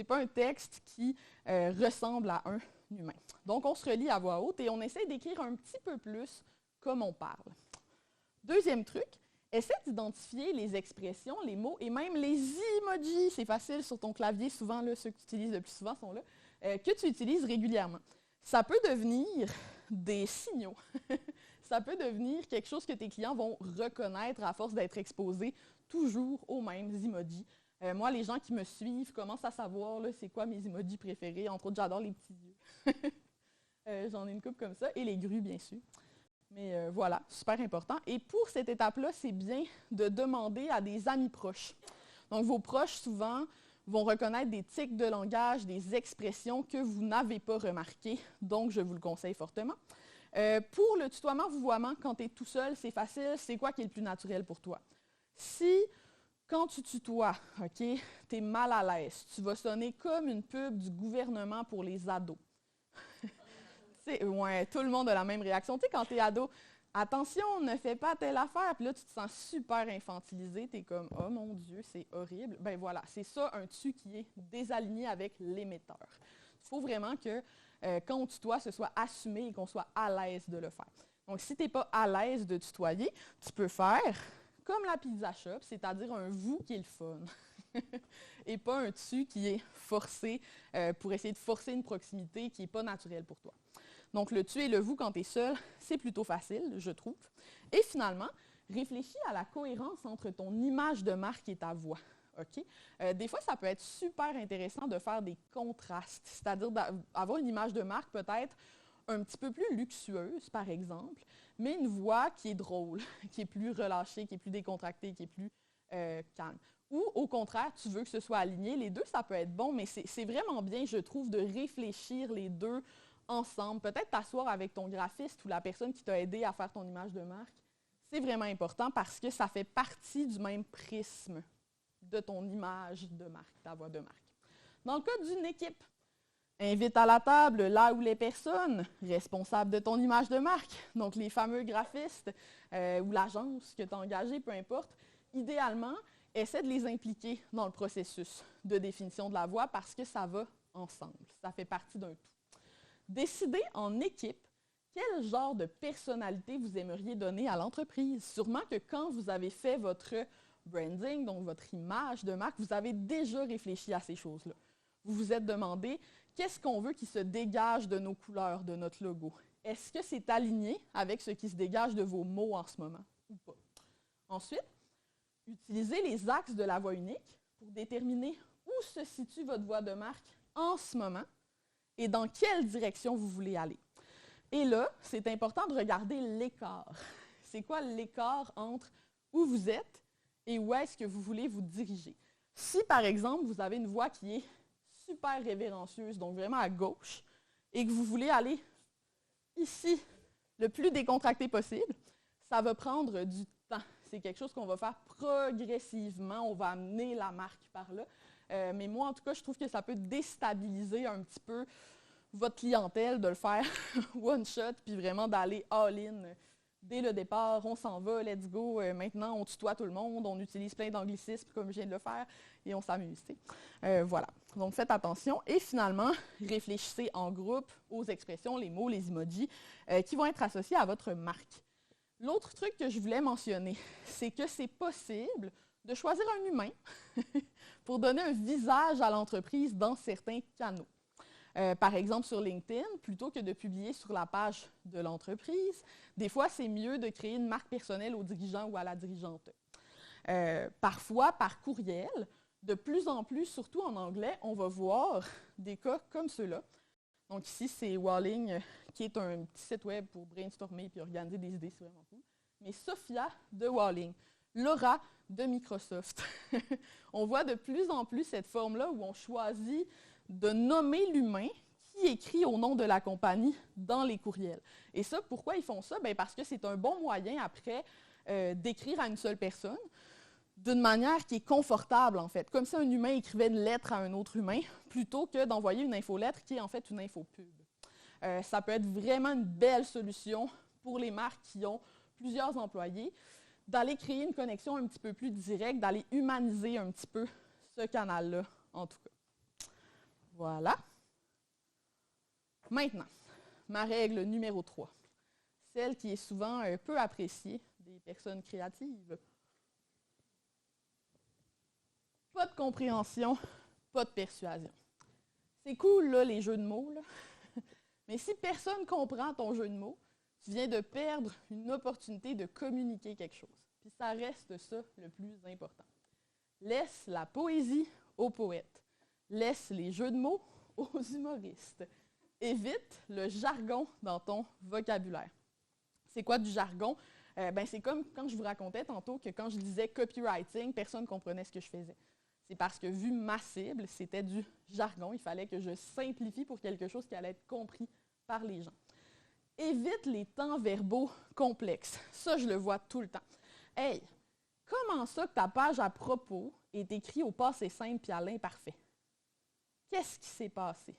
pas un texte qui ressemble à un humain. Donc, on se relie à voix haute et on essaie d'écrire un petit peu plus comme on parle. Deuxième truc, essaie d'identifier les expressions, les mots et même les emojis. C'est facile sur ton clavier, souvent, là, ceux que tu utilises le plus souvent sont là, que tu utilises régulièrement. Ça peut devenir des signaux. Ça peut devenir quelque chose que tes clients vont reconnaître à force d'être exposés toujours aux mêmes emojis. Moi, les gens qui me suivent commencent à savoir c'est quoi mes emojis préférés. Entre autres, j'adore les petits yeux. J'en ai une couple comme ça. Et les grues, bien sûr. Mais voilà, super important. Et pour cette étape-là, c'est bien de demander à des amis proches. Donc, vos proches, souvent, vont reconnaître des tics de langage, des expressions que vous n'avez pas remarquées. Donc, je vous le conseille fortement. Pour le tutoiement, vouvoiement, quand tu es tout seul, c'est facile. C'est quoi qui est le plus naturel pour toi? Si... Quand tu tutoies, OK, tu es mal à l'aise, tu vas sonner comme une pub du gouvernement pour les ados. Ouais, tout le monde a la même réaction. Tu sais, quand tu es ado, attention, ne fais pas telle affaire, puis là, tu te sens super infantilisé, tu es comme, oh mon Dieu, c'est horrible. Ben voilà, c'est ça un tu qui est désaligné avec l'émetteur. Il faut vraiment que quand on tutoie, ce soit assumé et qu'on soit à l'aise de le faire. Donc, si tu n'es pas à l'aise de tutoyer, tu peux faire comme la pizza shop, c'est-à-dire un vous qui est le fun. Et pas un tu qui est forcé pour essayer de forcer une proximité qui n'est pas naturelle pour toi. Donc, le tu et le vous, quand tu es seul, c'est plutôt facile, je trouve. Et finalement, réfléchis à la cohérence entre ton image de marque et ta voix. Okay? Des fois, ça peut être super intéressant de faire des contrastes, c'est-à-dire d'avoir une image de marque peut-être un petit peu plus luxueuse, par exemple, mais une voix qui est drôle, qui est plus relâchée, qui est plus décontractée, qui est plus calme. Ou au contraire, tu veux que ce soit aligné. Les deux, ça peut être bon, mais c'est vraiment bien, je trouve, de réfléchir les deux ensemble. Peut-être t'asseoir avec ton graphiste ou la personne qui t'a aidé à faire ton image de marque. C'est vraiment important parce que ça fait partie du même prisme de ton image de marque, ta voix de marque. Dans le cas d'une équipe, invite à la table là où les personnes responsables de ton image de marque, donc les fameux graphistes ou l'agence que tu as engagée, peu importe, idéalement, essaie de les impliquer dans le processus de définition de la voix parce que ça va ensemble, ça fait partie d'un tout. Décidez en équipe quel genre de personnalité vous aimeriez donner à l'entreprise. Sûrement que quand vous avez fait votre branding, donc votre image de marque, vous avez déjà réfléchi à ces choses-là. Vous vous êtes demandé qu'est-ce qu'on veut qui se dégage de nos couleurs, de notre logo. Est-ce que c'est aligné avec ce qui se dégage de vos mots en ce moment ou pas? Ensuite, utilisez les axes de la voix unique pour déterminer où se situe votre voix de marque en ce moment et dans quelle direction vous voulez aller. Et là, c'est important de regarder l'écart. C'est quoi l'écart entre où vous êtes et où est-ce que vous voulez vous diriger? Si, par exemple, vous avez une voix qui est super révérencieuse, donc vraiment à gauche, et que vous voulez aller ici, le plus décontracté possible, ça va prendre du temps. C'est quelque chose qu'on va faire progressivement. On va amener la marque par là. Mais moi, en tout cas, je trouve que ça peut déstabiliser un petit peu votre clientèle de le faire one shot, puis vraiment d'aller all-in dès le départ. On s'en va, let's go. Maintenant, on tutoie tout le monde, on utilise plein d'anglicismes comme je viens de le faire, et on s'amuse. Voilà. Donc, faites attention. Et finalement, réfléchissez en groupe aux expressions, les mots, les emojis qui vont être associés à votre marque. L'autre truc que je voulais mentionner, c'est que c'est possible de choisir un humain pour donner un visage à l'entreprise dans certains canaux. Par exemple, sur LinkedIn, plutôt que de publier sur la page de l'entreprise, des fois, c'est mieux de créer une marque personnelle au dirigeant ou à la dirigeante. Parfois, par courriel, de plus en plus, surtout en anglais, on va voir des cas comme ceux-là. Donc ici, c'est Walling, qui est un petit site web pour brainstormer et organiser des idées, c'est vraiment cool. Mais Sophia de Walling, Laura de Microsoft. On voit de plus en plus cette forme-là où on choisit de nommer l'humain qui écrit au nom de la compagnie dans les courriels. Et ça, pourquoi ils font ça? Bien, parce que c'est un bon moyen après d'écrire à une seule personne d'une manière qui est confortable, en fait. Comme si un humain écrivait une lettre à un autre humain, plutôt que d'envoyer une infolettre qui est en fait une infopub. Ça peut être vraiment une belle solution pour les marques qui ont plusieurs employés, d'aller créer une connexion un petit peu plus directe, d'aller humaniser un petit peu ce canal-là, en tout cas. Voilà. Maintenant, ma règle numéro 3, celle qui est souvent peu appréciée des personnes créatives. Pas de compréhension, pas de persuasion. C'est cool, là, les jeux de mots, là. Mais si personne ne comprend ton jeu de mots, tu viens de perdre une opportunité de communiquer quelque chose. Puis ça reste ça le plus important. Laisse la poésie aux poètes. Laisse les jeux de mots aux humoristes. Évite le jargon dans ton vocabulaire. C'est quoi du jargon? C'est comme quand je vous racontais tantôt que quand je disais copywriting, personne ne comprenait ce que je faisais. C'est parce que vu ma cible, c'était du jargon. Il fallait que je simplifie pour quelque chose qui allait être compris par les gens. Évite les temps verbaux complexes. Ça, je le vois tout le temps. Hey, comment ça que ta page à propos est écrite au passé simple et à l'imparfait? Qu'est-ce qui s'est passé?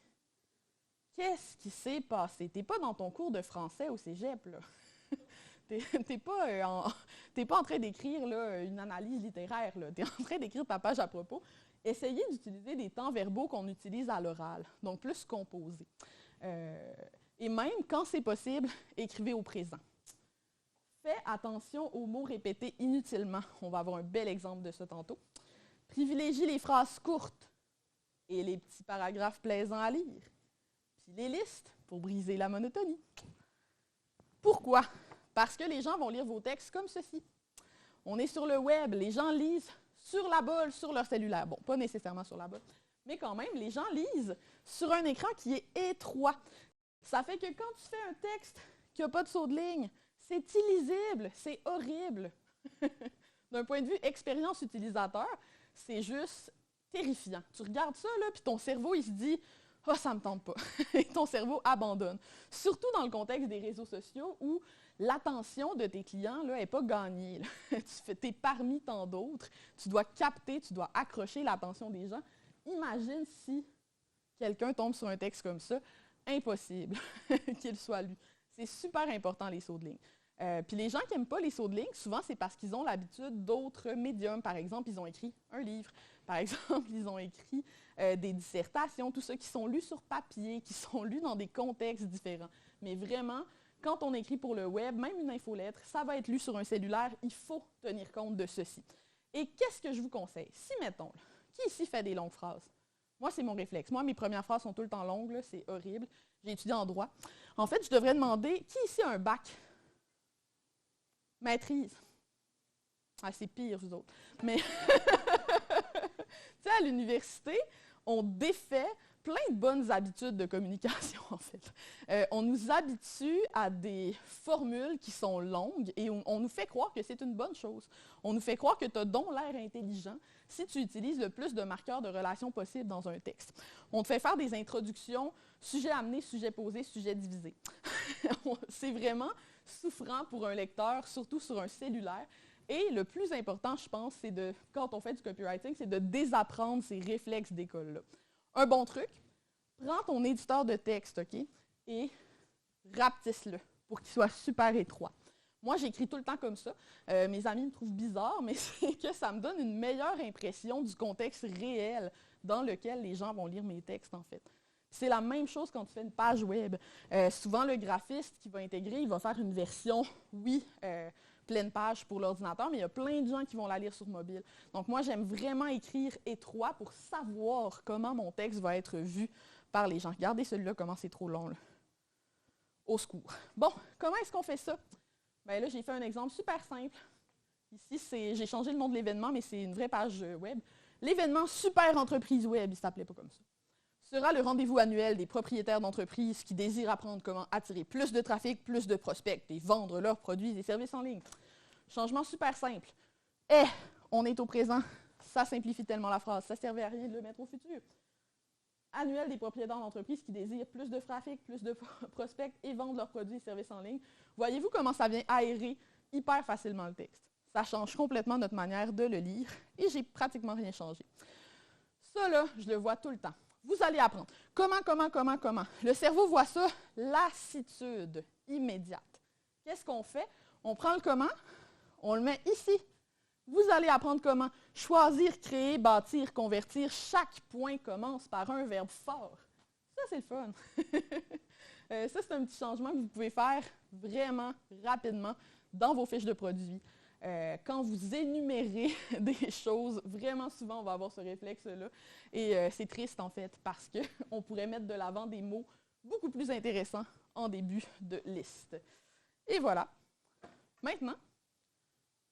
Qu'est-ce qui s'est passé? Tu n'es pas dans ton cours de français au cégep, là. T'es pas en train d'écrire là, une analyse littéraire. Tu es en train d'écrire ta page à propos. Essayez d'utiliser des temps verbaux qu'on utilise à l'oral, donc plus composés. Et même quand c'est possible, écrivez au présent. Faites attention aux mots répétés inutilement. On va avoir un bel exemple de ça tantôt. Privilégie les phrases courtes et les petits paragraphes plaisants à lire. Puis les listes pour briser la monotonie. Pourquoi? Parce que les gens vont lire vos textes comme ceci. On est sur le web, les gens lisent sur la bolle, sur leur cellulaire. Bon, pas nécessairement sur la bolle, mais quand même, les gens lisent sur un écran qui est étroit. Ça fait que quand tu fais un texte qui n'a pas de saut de ligne, c'est illisible, c'est horrible. D'un point de vue expérience utilisateur, c'est juste terrifiant. Tu regardes ça, là, puis ton cerveau, il se dit « Ah, oh, ça ne me tente pas ». Et ton cerveau abandonne. Surtout dans le contexte des réseaux sociaux où l'attention de tes clients n'est pas gagnée. Tu es parmi tant d'autres. Tu dois capter, tu dois accrocher l'attention des gens. Imagine si quelqu'un tombe sur un texte comme ça. Impossible qu'il soit lu. C'est super important, les sauts de ligne. Puis les gens qui n'aiment pas les sauts de ligne, souvent, c'est parce qu'ils ont l'habitude d'autres médiums. Par exemple, ils ont écrit un livre. Par exemple, ils ont écrit des dissertations, tout ça qui sont lus sur papier, qui sont lus dans des contextes différents. Mais vraiment, quand on écrit pour le web, même une infolettre, ça va être lu sur un cellulaire. Il faut tenir compte de ceci. Et qu'est-ce que je vous conseille? Si, mettons, qui ici fait des longues phrases? Moi, c'est mon réflexe. Moi, mes premières phrases sont tout le temps longues, c'est horrible. J'ai étudié en droit. En fait, je devrais demander, qui ici a un bac? Maîtrise. Ah, c'est pire, vous autres. Mais, tu sais, à l'université, on défait plein de bonnes habitudes de communication, en fait. On nous habitue à des formules qui sont longues et on nous fait croire que c'est une bonne chose. On nous fait croire que tu as donc l'air intelligent si tu utilises le plus de marqueurs de relation possible dans un texte. On te fait faire des introductions, sujet amené, sujet posé, sujet divisé. C'est vraiment souffrant pour un lecteur, surtout sur un cellulaire. Et le plus important, je pense, c'est de, quand on fait du copywriting, c'est de désapprendre ces réflexes d'école-là. Un bon truc, prends ton éditeur de texte, OK, et rapetisse-le pour qu'il soit super étroit. Moi, j'écris tout le temps comme ça. Mes amis me trouvent bizarre, mais c'est que ça me donne une meilleure impression du contexte réel dans lequel les gens vont lire mes textes, en fait. C'est la même chose quand tu fais une page web. Souvent, le graphiste qui va intégrer, il va faire une version, oui, pleine page pour l'ordinateur, mais il y a plein de gens qui vont la lire sur mobile. Donc, moi, j'aime vraiment écrire étroit pour savoir comment mon texte va être vu par les gens. Regardez celui-là, comment c'est trop long, là. Au secours. Bon, comment est-ce qu'on fait ça? Bien là, j'ai fait un exemple super simple. Ici, j'ai changé le nom de l'événement, mais c'est une vraie page web. L'événement Super Entreprise Web, il ne s'appelait pas comme ça, sera le rendez-vous annuel des propriétaires d'entreprises qui désirent apprendre comment attirer plus de trafic, plus de prospects et vendre leurs produits et services en ligne. Changement super simple. On est au présent. Ça simplifie tellement la phrase. Ça ne servait à rien de le mettre au futur. Annuel des propriétaires d'entreprises qui désirent plus de trafic, plus de prospects et vendent leurs produits et services en ligne. Voyez-vous comment ça vient aérer hyper facilement le texte? Ça change complètement notre manière de le lire et j'ai pratiquement rien changé. Ça, là, je le vois tout le temps. Vous allez apprendre. Comment? Le cerveau voit ça, lassitude immédiate. Qu'est-ce qu'on fait? On prend le comment, on le met ici. Vous allez apprendre comment. Choisir, créer, bâtir, convertir. Chaque point commence par un verbe fort. Ça, c'est le fun. Ça, c'est un petit changement que vous pouvez faire vraiment rapidement dans vos fiches de produits. Quand vous énumérez des choses, vraiment souvent, on va avoir ce réflexe-là. Et c'est triste, en fait, parce qu'on pourrait mettre de l'avant des mots beaucoup plus intéressants en début de liste. Et voilà. Maintenant,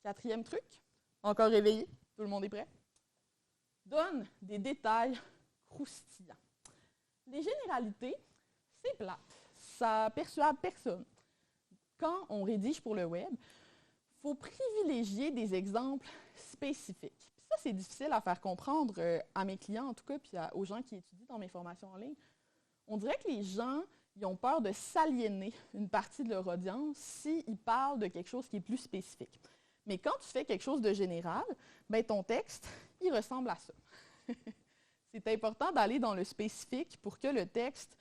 4e truc, encore réveillé, tout le monde est prêt? Donne des détails croustillants. Les généralités, c'est plate. Ça persuade personne. Quand on rédige pour le web, il faut privilégier des exemples spécifiques. Puis ça, c'est difficile à faire comprendre à mes clients, en tout cas, puis aux gens qui étudient dans mes formations en ligne. On dirait que les gens, ils ont peur de s'aliéner une partie de leur audience s'ils parlent de quelque chose qui est plus spécifique. Mais quand tu fais quelque chose de général, bien, ton texte, il ressemble à ça. C'est important d'aller dans le spécifique pour que le texte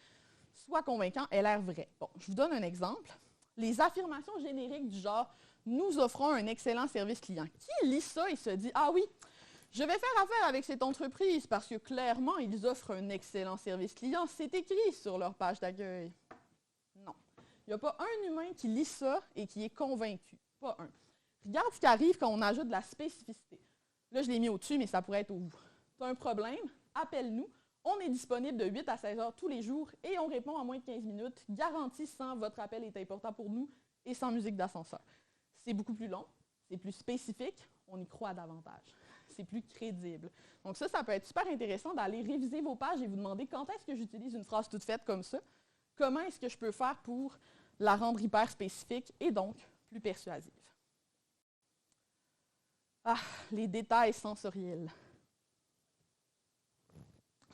soit convaincant et ait l'air vrai. Bon, je vous donne un exemple. Les affirmations génériques du genre « Nous offrons un excellent service client ». Qui lit ça et se dit « Ah oui, Je vais faire affaire avec cette entreprise parce que clairement, ils offrent un excellent service client. C'est écrit sur leur page d'accueil. Non. Il n'y a pas un humain qui lit ça et qui est convaincu. Pas un. Regarde ce qui arrive quand on ajoute de la spécificité. Là, je l'ai mis au-dessus, mais ça pourrait être au bout. Tu as un problème, appelle-nous. On est disponible de 8 à 16 heures tous les jours et on répond en moins de 15 minutes, garantie sans votre appel est important pour nous et sans musique d'ascenseur. C'est beaucoup plus long, c'est plus spécifique, on y croit davantage. C'est plus crédible. Donc ça peut être super intéressant d'aller réviser vos pages et vous demander quand est-ce que j'utilise une phrase toute faite comme ça, comment est-ce que je peux faire pour la rendre hyper spécifique et donc plus persuasive. Ah, les détails sensoriels.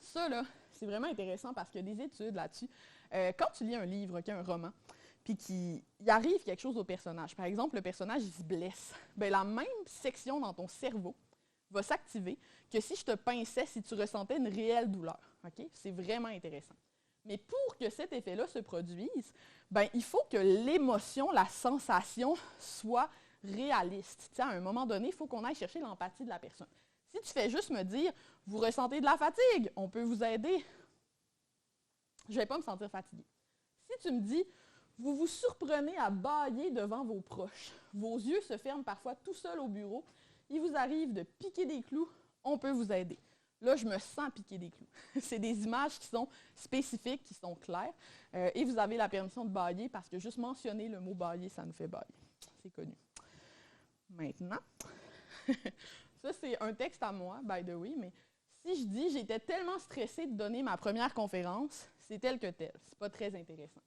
Ça, là, c'est vraiment intéressant parce qu'il y a des études là-dessus. Quand tu lis un livre, un roman, puis qu'il arrive quelque chose au personnage, par exemple, le personnage, il se blesse, bien, la même section dans ton cerveau va s'activer que si je te pinçais, si tu ressentais une réelle douleur. Okay? C'est vraiment intéressant. Mais pour que cet effet-là se produise, bien, il faut que l'émotion, la sensation soit réaliste. T'sais, à un moment donné, il faut qu'on aille chercher l'empathie de la personne. Si tu fais juste me dire « Vous ressentez de la fatigue, on peut vous aider », je ne vais pas me sentir fatiguée. Si tu me dis « Vous vous surprenez à bâiller devant vos proches, vos yeux se ferment parfois tout seuls au bureau, il vous arrive de piquer des clous, on peut vous aider ». Là, je me sens piquer des clous. C'est des images qui sont spécifiques, qui sont claires, et vous avez la permission de bâiller parce que juste mentionner le mot « bâiller », ça nous fait bâiller. C'est connu. Maintenant, ça, c'est un texte à moi, by the way, mais si je dis « j'étais tellement stressée de donner ma première conférence », c'est tel que tel. C'est pas très intéressant.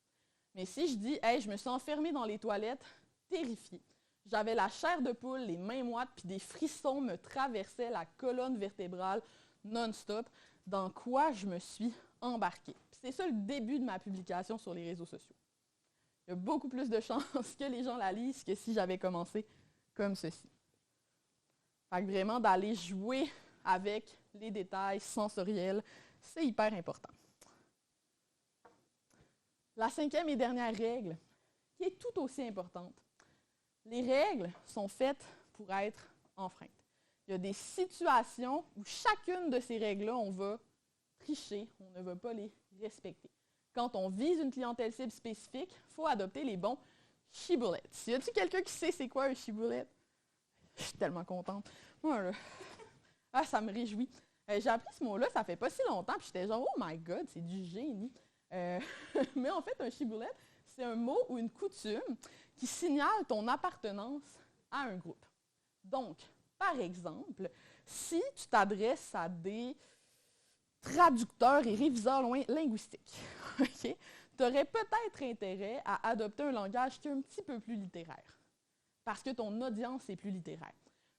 Mais si je dis « hey, je me suis enfermée dans les toilettes, terrifiée. J'avais la chair de poule, les mains moites, puis des frissons me traversaient la colonne vertébrale non-stop. Dans quoi je me suis embarquée. » C'est ça le début de ma publication sur les réseaux sociaux. Il y a beaucoup plus de chances que les gens la lisent que si j'avais commencé comme ceci. Fait que vraiment, d'aller jouer avec les détails sensoriels, c'est hyper important. La 5e et dernière règle, qui est tout aussi importante. Les règles sont faites pour être enfreintes. Il y a des situations où chacune de ces règles-là, on va tricher, on ne va pas les respecter. Quand on vise une clientèle cible spécifique, il faut adopter les bons shibboleths. Y a-t-il quelqu'un qui sait c'est quoi un shibboleth? Je suis tellement contente. Moi, là, ça me réjouit. J'ai appris ce mot-là, ça fait pas si longtemps, puis j'étais genre, oh my God, c'est du génie. Mais en fait, un shibboleth, c'est un mot ou une coutume qui signale ton appartenance à un groupe. Donc, par exemple, si tu t'adresses à des traducteurs et réviseurs linguistiques, okay, tu aurais peut-être intérêt à adopter un langage qui est un petit peu plus littéraire, parce que ton audience est plus littéraire.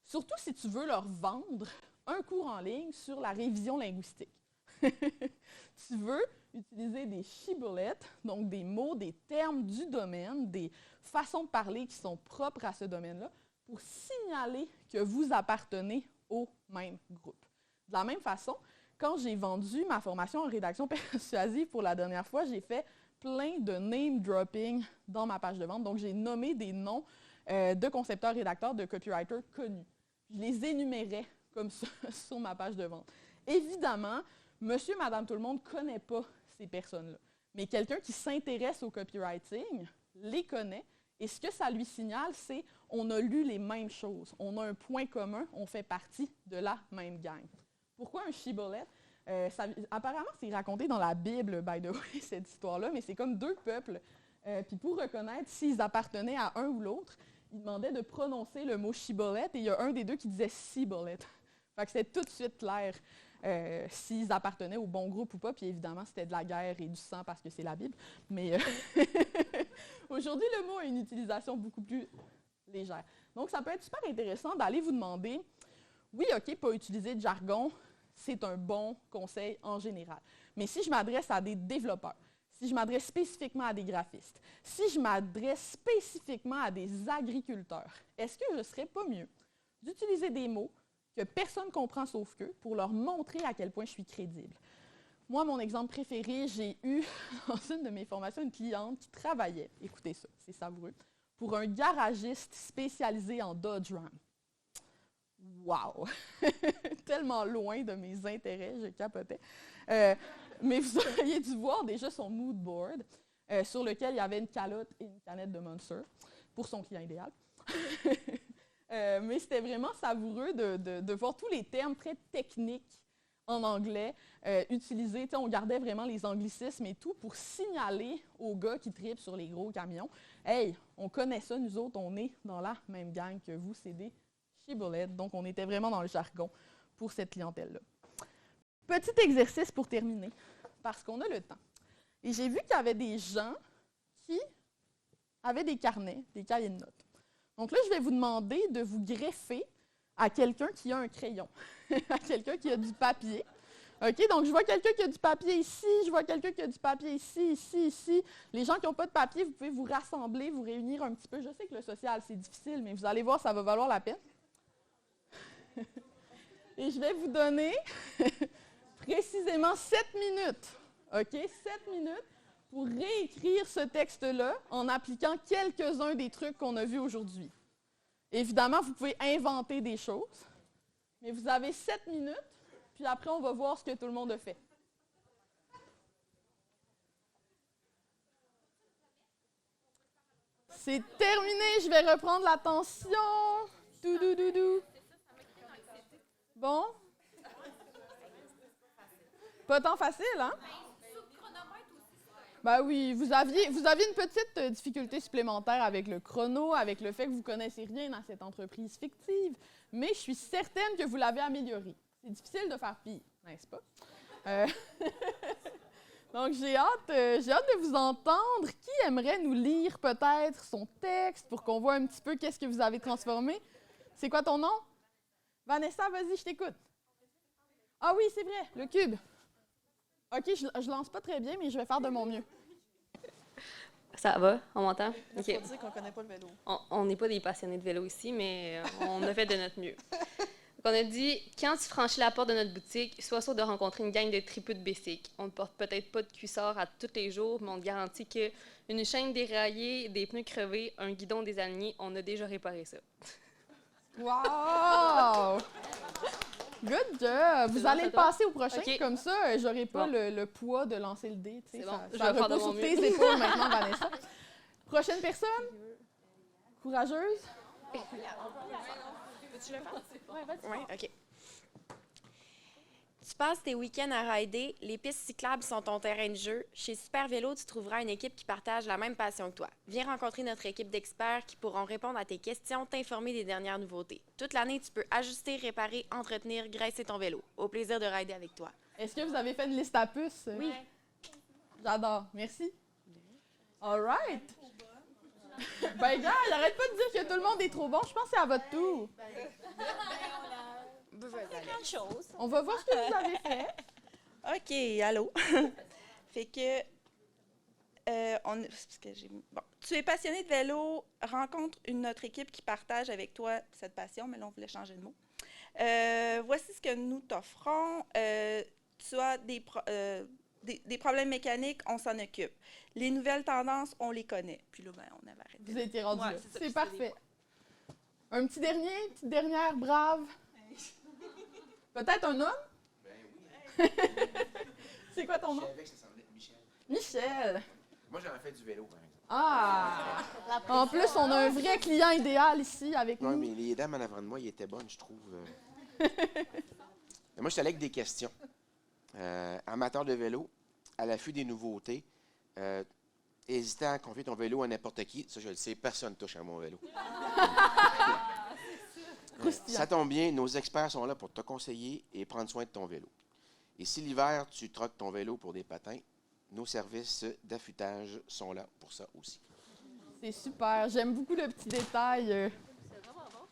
Surtout si tu veux leur vendre un cours en ligne sur la révision linguistique. Tu veux utiliser des shibboleths, donc des mots, des termes du domaine, des façons de parler qui sont propres à ce domaine-là, pour signaler que vous appartenez au même groupe. De la même façon, quand j'ai vendu ma formation en rédaction persuasive pour la dernière fois, j'ai fait plein de name dropping dans ma page de vente. Donc, j'ai nommé des noms de concepteurs, rédacteurs, de copywriters connus. Je les énumérais comme ça sur ma page de vente. Évidemment, monsieur, madame, tout le monde ne connaît pas ces personnes-là. Mais quelqu'un qui s'intéresse au copywriting les connaît. Et ce que ça lui signale, c'est qu'on a lu les mêmes choses. On a un point commun, on fait partie de la même gang. Pourquoi un shibboleth? Apparemment, c'est raconté dans la Bible, by the way, cette histoire-là, mais c'est comme deux peuples. Puis pour reconnaître s'ils appartenaient à un ou l'autre, ils demandaient de prononcer le mot shibboleth et il y a un des deux qui disait cibolette. Fait que c'était tout de suite clair s'ils appartenaient au bon groupe ou pas. Puis évidemment, c'était de la guerre et du sang parce que c'est la Bible. Mais aujourd'hui, le mot a une utilisation beaucoup plus légère. Donc, ça peut être super intéressant d'aller vous demander, oui, OK, pas utiliser de jargon, c'est un bon conseil en général. Mais si je m'adresse à des développeurs, si je m'adresse spécifiquement à des graphistes, si je m'adresse spécifiquement à des agriculteurs, est-ce que je ne serais pas mieux d'utiliser des mots que personne ne comprend sauf qu'eux pour leur montrer à quel point je suis crédible? Moi, mon exemple préféré, j'ai eu dans une de mes formations une cliente qui travaillait, écoutez ça, c'est savoureux, pour un garagiste spécialisé en Dodge Ram. wow! Tellement loin de mes intérêts, je capotais. Mais vous auriez dû voir déjà son mood board, sur lequel il y avait une calotte et une canette de Monster, pour son client idéal. Mais c'était vraiment savoureux de voir tous les termes très techniques en anglais utilisés. T'sais, on gardait vraiment les anglicismes et tout pour signaler aux gars qui tripent sur les gros camions. Hey, on connaît ça, nous autres, on est dans la même gang que vous, c'est des chiboulettes. Donc, on était vraiment dans le jargon pour cette clientèle-là. Petit exercice pour terminer, parce qu'on a le temps. Et j'ai vu qu'il y avait des gens qui avaient des carnets, des cahiers de notes. Donc là, je vais vous demander de vous greffer à quelqu'un qui a un crayon, à quelqu'un qui a du papier. OK? Donc, je vois quelqu'un qui a du papier ici, je vois quelqu'un qui a du papier ici, ici, ici. Les gens qui n'ont pas de papier, vous pouvez vous rassembler, vous réunir un petit peu. Je sais que le social, c'est difficile, mais vous allez voir, ça va valoir la peine. Et je vais vous donner précisément 7 minutes. OK? 7 minutes pour réécrire ce texte-là en appliquant quelques-uns des trucs qu'on a vus aujourd'hui. Évidemment, vous pouvez inventer des choses, mais vous avez 7 minutes, puis après, on va voir ce que tout le monde a fait. C'est terminé, je vais reprendre l'attention. Doudou. Bon? Pas tant facile, hein? Ben oui, vous aviez une petite difficulté supplémentaire avec le chrono, avec le fait que vous ne connaissez rien dans cette entreprise fictive, mais je suis certaine que vous l'avez amélioré. C'est difficile de faire pire, n'est-ce pas? Donc, j'ai hâte de vous entendre. Qui aimerait nous lire peut-être son texte pour qu'on voit un petit peu qu'est-ce que vous avez transformé? C'est quoi ton nom? Vanessa, vas-y, je t'écoute. Ah oui, c'est vrai, le cube. OK, je lance pas très bien, mais je vais faire de mon mieux. Ça va? On m'entend? Il faut dire qu'on connaît pas le vélo. On n'est pas des passionnés de vélo ici, mais on a fait de notre mieux. Donc, on a dit, quand tu franchis la porte de notre boutique, sois sûr de rencontrer une gang de tripeux de basic. On ne porte peut-être pas de cuissard à tous les jours, mais on te garantit qu'une chaîne déraillée, des pneus crevés, un guidon désalignés, on a déjà réparé ça. Wow! Good job! Vous allez le passer au prochain, Okay. Comme ça, j'aurai pas le poids de lancer le dé. C'est bon, ça je vais faire de repose mon sur mieux. tes épaules maintenant, Vanessa. Prochaine personne? Courageuse? Peux-tu le faire? Ouais, vas-y. Oui, OK. Tu passes tes week-ends à rider, les pistes cyclables sont ton terrain de jeu. Chez Super Vélo, tu trouveras une équipe qui partage la même passion que toi. Viens rencontrer notre équipe d'experts qui pourront répondre à tes questions, t'informer des dernières nouveautés. Toute l'année, tu peux ajuster, réparer, entretenir, graisser ton vélo. Au plaisir de rider avec toi. Est-ce que vous avez fait une liste à puces? Oui. J'adore. Merci. All right. Ben, gars, arrête pas de dire que tout le monde est trop bon. Je pense que c'est à votre tour. Grande chose. On va voir ce que vous avez fait. OK, allô. Fait que, bon, tu es passionné de vélo, rencontre notre équipe qui partage avec toi cette passion, mais là, on voulait changer de mot. Voici ce que nous t'offrons. Tu as des problèmes mécaniques, on s'en occupe. Les nouvelles tendances, on les connaît. Puis là, ben, on avait arrêté. Vous étiez rendu Ouais, là. c'est ça, C'est puis parfait. Un petit dernier, une petite dernière, brave. Peut-être un homme? Ben oui. C'est quoi ton nom? Je savais que ça semblait Michel. Michel. Moi, j'en ai fait du vélo, par exemple. Ah! En plus, on a un vrai client idéal ici avec Oui, nous. mais les dames en avant de moi, ils étaient bonnes, je trouve. Mais moi, je suis allé avec des questions. Amateur de vélo, à l'affût des nouveautés, hésitant à confier ton vélo à n'importe qui, ça, je le sais, personne ne touche à mon vélo. Ça tombe bien, nos experts sont là pour te conseiller et prendre soin de ton vélo. Et si l'hiver, tu troques ton vélo pour des patins, nos services d'affûtage sont là pour ça aussi. C'est super. J'aime beaucoup le petit détail. C'est vraiment bon.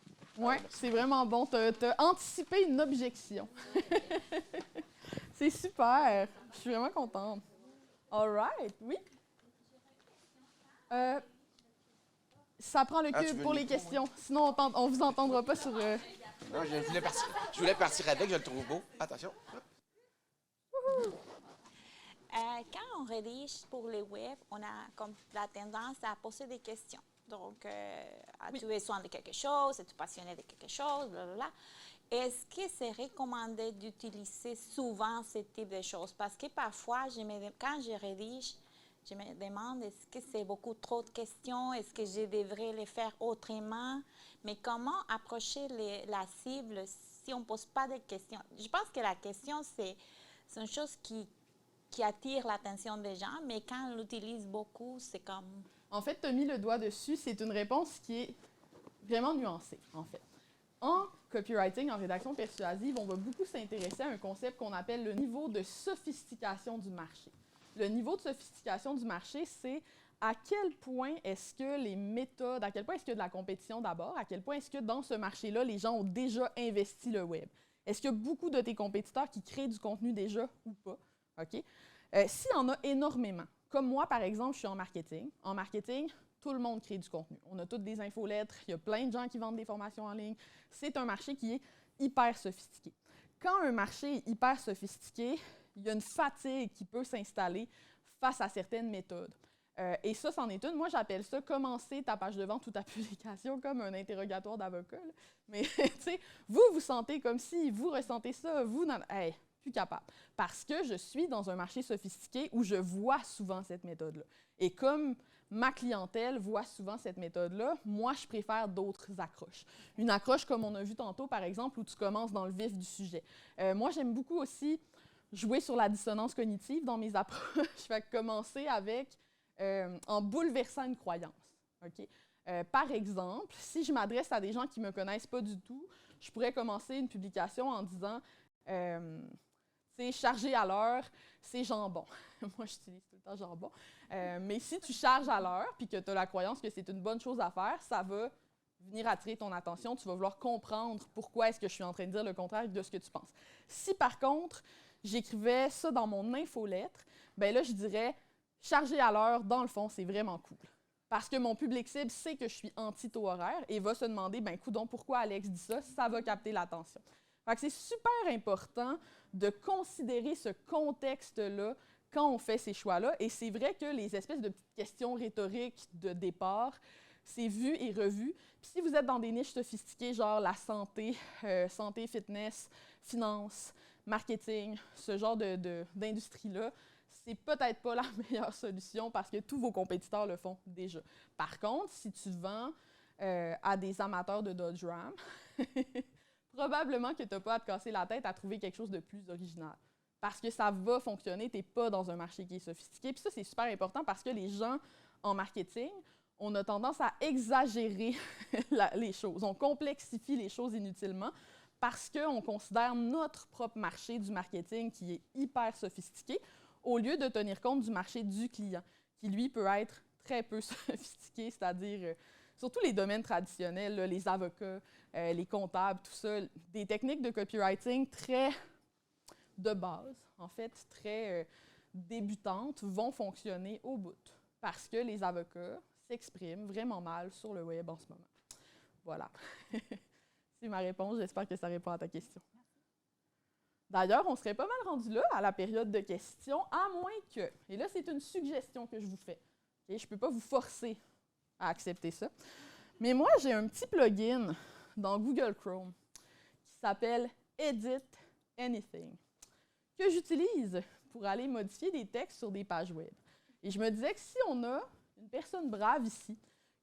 Oui, c'est vraiment bon. T'as anticipé une objection. C'est super. Je suis vraiment contente. All right. Oui? Ça prend le Ah, tu cube veux pour le les micro, questions. Sinon, on vous entendra pas sur... Non, je voulais partir avec, je le trouve beau. Attention. Quand on rédige pour les web, on a comme la tendance à poser des questions. Donc, Oui. tu as besoin de quelque chose, tu es passionné de quelque chose, blablabla. Est-ce que c'est recommandé d'utiliser souvent ce type de choses? Parce que parfois, quand je rédige, je me demande, est-ce que c'est beaucoup trop de questions? Est-ce que je devrais les faire autrement? Mais comment approcher la cible si on ne pose pas de questions? Je pense que la question, c'est une chose qui attire l'attention des gens, mais quand on l'utilise beaucoup, c'est comme... En fait, tu as mis le doigt dessus. C'est une réponse qui est vraiment nuancée, en fait. En copywriting, en rédaction persuasive, on va beaucoup s'intéresser à un concept qu'on appelle le niveau de sophistication du marché. Le niveau de sophistication du marché, c'est à quel point est-ce que les méthodes, à quel point est-ce qu'il y a de la compétition d'abord, à quel point est-ce que dans ce marché-là, les gens ont déjà investi le web. Est-ce qu'il y a beaucoup de tes compétiteurs qui créent du contenu déjà ou pas? OK? S'il y en a énormément, comme moi, par exemple, je suis en marketing. En marketing, tout le monde crée du contenu. On a toutes des infolettres, il y a plein de gens qui vendent des formations en ligne. C'est un marché qui est hyper sophistiqué. Quand un marché est hyper sophistiqué, il y a une fatigue qui peut s'installer face à certaines méthodes. Et ça, c'en est une. Moi, j'appelle ça « commencer ta page de vente ou ta publication » comme un interrogatoire d'avocat. Là. Mais, tu sais, vous sentez comme si vous ressentez ça, vous, hey, plus capable. Parce que je suis dans un marché sophistiqué où je vois souvent cette méthode-là. Et comme ma clientèle voit souvent cette méthode-là, moi, je préfère d'autres accroches. Une accroche comme on a vu tantôt, par exemple, où tu commences dans le vif du sujet. Moi, j'aime beaucoup aussi jouer sur la dissonance cognitive dans mes approches. Je vais commencer avec, en bouleversant une croyance. Okay? Par exemple, si je m'adresse à des gens qui ne me connaissent pas du tout, je pourrais commencer une publication en disant c'est chargé à l'heure, c'est jambon. Moi, j'utilise tout le temps jambon. Mais si tu charges à l'heure puis que tu as la croyance que c'est une bonne chose à faire, ça va venir attirer ton attention. Tu vas vouloir comprendre pourquoi est-ce que je suis en train de dire le contraire de ce que tu penses. Si, par contre, j'écrivais ça dans mon infolettre, bien là, je dirais chargé à l'heure, dans le fond, c'est vraiment cool. Parce que mon public cible sait que je suis anti-taux horaire et va se demander, bien, coudonc, pourquoi Alex dit ça? Ça va capter l'attention. Fait que c'est super important de considérer ce contexte-là quand on fait ces choix-là. Et c'est vrai que les espèces de petites questions rhétoriques de départ, c'est vu et revu. Puis si vous êtes dans des niches sophistiquées, genre la santé, santé, fitness, finance, marketing, ce genre d'industrie-là, c'est peut-être pas la meilleure solution parce que tous vos compétiteurs le font déjà. Par contre, si tu vends à des amateurs de Dodge Ram, probablement que tu n'as pas à te casser la tête à trouver quelque chose de plus original. Parce que ça va fonctionner, tu n'es pas dans un marché qui est sophistiqué. Puis ça, c'est super important parce que les gens en marketing, on a tendance à exagérer les choses. On complexifie les choses inutilement parce qu'on considère notre propre marché du marketing qui est hyper sophistiqué au lieu de tenir compte du marché du client, qui, lui, peut être très peu sophistiqué, c'est-à-dire surtout les domaines traditionnels, là, les avocats, les comptables, tout ça, des techniques de copywriting très de base, en fait, très débutantes, vont fonctionner au bout parce que les avocats s'expriment vraiment mal sur le web en ce moment. Voilà. C'est ma réponse. J'espère que ça répond à ta question. D'ailleurs, on serait pas mal rendu là à la période de questions, à moins que, et là, c'est une suggestion que je vous fais. Okay? Je ne peux pas vous forcer à accepter ça. Mais moi, j'ai un petit plugin dans Google Chrome qui s'appelle Edit Anything, que j'utilise pour aller modifier des textes sur des pages web. Et je me disais que si on a une personne brave ici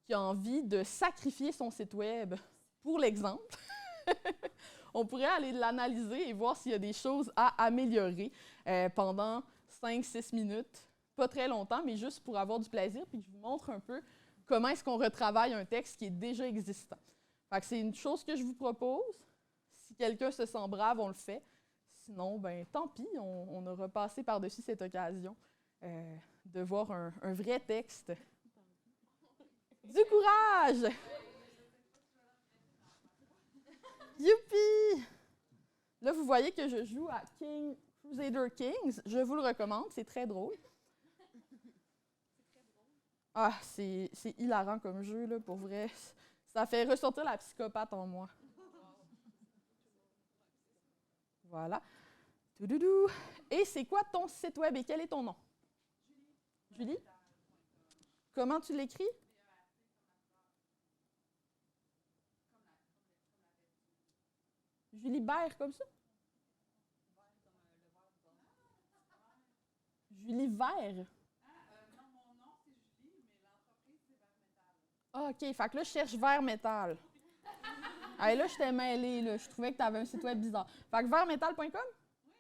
qui a envie de sacrifier son site web pour l'exemple, on pourrait aller l'analyser et voir s'il y a des choses à améliorer pendant 5-6 minutes. Pas très longtemps, mais juste pour avoir du plaisir, puis que je vous montre un peu comment est-ce qu'on retravaille un texte qui est déjà existant. Fait que c'est une chose que je vous propose. Si quelqu'un se sent brave, on le fait. Sinon, ben tant pis, on aura passé par-dessus cette occasion de voir un vrai texte. Du courage! Youpi! Là, vous voyez que je joue à Crusader Kings. Je vous le recommande, c'est très drôle. Ah, c'est hilarant comme jeu, là, pour vrai. Ça fait ressortir la psychopathe en moi. Voilà. Toudoudou. Et c'est quoi ton site web et quel est ton nom? Julie? Comment tu l'écris? Julibert, comme ça? Julie Vert? Non, mon nom, c'est Julie, mais l'entreprise, c'est Vert Métal. OK, fait que là, je cherche Vert Métal. Hey, là, je t'ai mêlée, là. Je trouvais que tu avais un site web bizarre. Fait que vertmetal.com? Oui.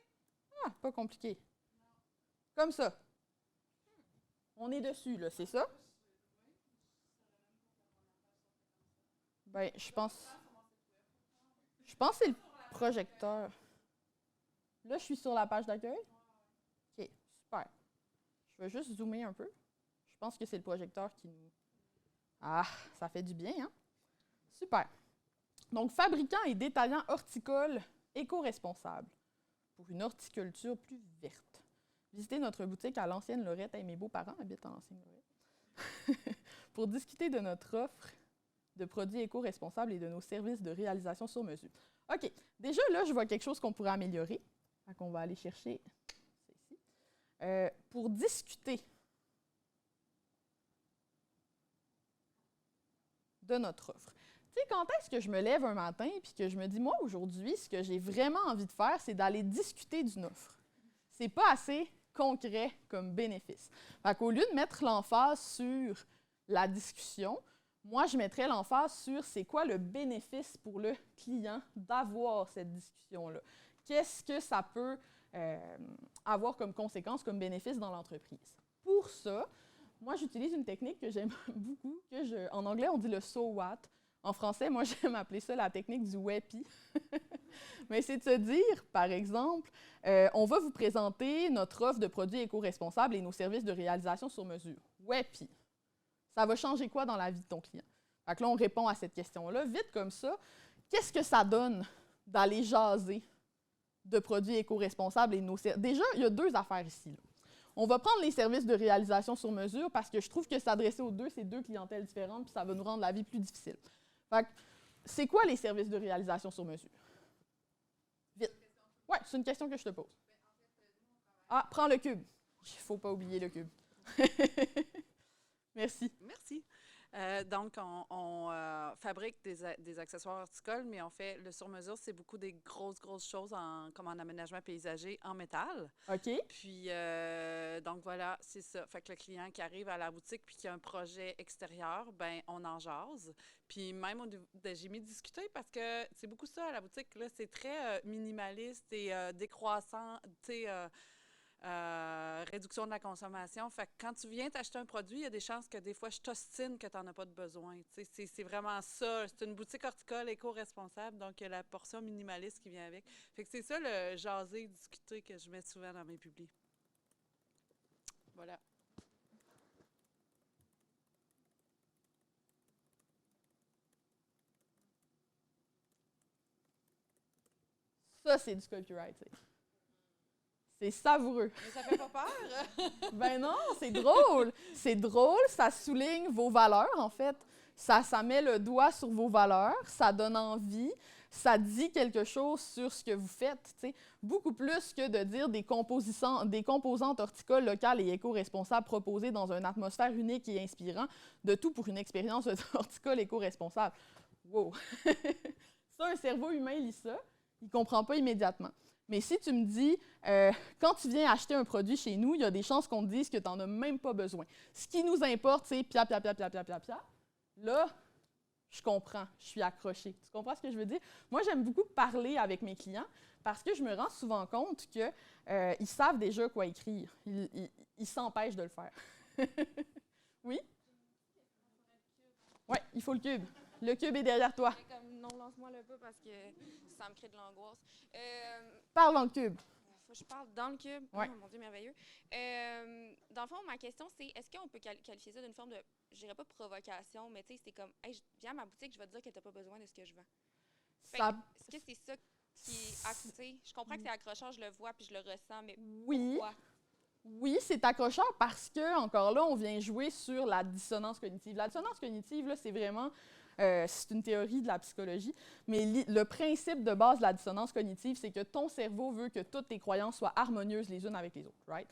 Ah, pas compliqué. Comme ça. On est dessus, là, c'est ça? Ben, je pense que c'est le projecteur. Là, je suis sur la page d'accueil. OK, super. Je vais juste zoomer un peu. Je pense que c'est le projecteur qui nous... Ah, ça fait du bien, hein? Super. Donc, fabricant et détaillant horticole éco-responsable pour une horticulture plus verte. Visitez notre boutique à l'Ancienne Lorette. Mes beaux-parents habitent à l'Ancienne Lorette. Pour discuter de notre offre de produits éco-responsables et de nos services de réalisation sur mesure. OK. Déjà, là, je vois quelque chose qu'on pourrait améliorer. Donc, on va aller chercher ceci. Pour discuter de notre offre. Tu sais, quand est-ce que je me lève un matin et que je me dis, moi, aujourd'hui, ce que j'ai vraiment envie de faire, c'est d'aller discuter d'une offre. C'est pas assez concret comme bénéfice. Fait qu'au lieu de mettre l'emphase sur la discussion, moi, je mettrais l'emphase sur c'est quoi le bénéfice pour le client d'avoir cette discussion-là. Qu'est-ce que ça peut avoir comme conséquence, comme bénéfice dans l'entreprise. Pour ça, moi, j'utilise une technique que j'aime beaucoup. En anglais, on dit le « so what ». En français, moi, j'aime appeler ça la technique du « WEPI ». Mais c'est de se dire, par exemple, on va vous présenter notre offre de produits éco-responsables et nos services de réalisation sur mesure. WEPI. Ça va changer quoi dans la vie de ton client? Fait que là, on répond à cette question-là. Vite comme ça, qu'est-ce que ça donne d'aller jaser de produits éco-responsables et nos services? Déjà, il y a deux affaires ici, là. On va prendre les services de réalisation sur mesure parce que je trouve que s'adresser aux deux, c'est deux clientèles différentes puis ça va nous rendre la vie plus difficile. Fait que, c'est quoi les services de réalisation sur mesure? Vite. Oui, c'est une question que je te pose. Ah, prends le cube. Il ne faut pas oublier le cube. Merci. Merci. Donc, on fabrique des accessoires horticoles, mais on fait le sur-mesure, c'est beaucoup des grosses choses comme en aménagement paysager en métal. OK. Puis, donc voilà, c'est ça. Fait que le client qui arrive à la boutique puis qui a un projet extérieur, ben on en jase. Puis même j'ai mis discuter parce que c'est beaucoup ça à la boutique, là. C'est très minimaliste et décroissant, tu sais... réduction de la consommation. Fait que quand tu viens t'acheter un produit, il y a des chances que des fois, je t'ostine que tu n'en as pas de besoin. C'est vraiment ça. C'est une boutique horticole éco-responsable, donc il y a la portion minimaliste qui vient avec. Fait que c'est ça le jaser, discuter que je mets souvent dans mes publis. Voilà. Ça, c'est du copyright, t'sais. C'est savoureux. Mais ça fait pas peur? Ben non, c'est drôle. C'est drôle, ça souligne vos valeurs, en fait. Ça met le doigt sur vos valeurs, ça donne envie, ça dit quelque chose sur ce que vous faites, t'sais. Beaucoup plus que de dire des composantes horticoles locales et éco-responsables proposées dans une atmosphère unique et inspirant, de tout pour une expérience horticole éco-responsable. Wow! Ça, un cerveau humain lit ça, il ne comprend pas immédiatement. Mais si tu me dis, quand tu viens acheter un produit chez nous, il y a des chances qu'on te dise que tu n'en as même pas besoin. Ce qui nous importe, c'est pia. Là, je comprends, je suis accrochée. Tu comprends ce que je veux dire? Moi, j'aime beaucoup parler avec mes clients parce que je me rends souvent compte qu'ils savent déjà quoi écrire. Ils s'empêchent de le faire. Oui? Oui, il faut le cube. Le cube est derrière toi. Comme, non, lance-moi le pas parce que ça me crée de l'angoisse. Parle dans le cube. Faut que je parle dans le cube. Ouais. Oh mon Dieu, merveilleux. Dans le fond, ma question, c'est est-ce qu'on peut qualifier ça d'une forme de, je dirais pas provocation, mais tu sais, c'est comme, hey, viens à ma boutique, je vais te dire que tu n'as pas besoin de ce que je vends. Est-ce que c'est ça qui est, tu sais, je comprends que c'est accrocheur, je le vois puis je le ressens, mais oui. pourquoi? Oui, c'est accrocheur parce que, encore là, on vient jouer sur la dissonance cognitive. La dissonance cognitive, là, c'est vraiment, c'est une théorie de la psychologie, mais le principe de base de la dissonance cognitive, c'est que ton cerveau veut que toutes tes croyances soient harmonieuses les unes avec les autres, right?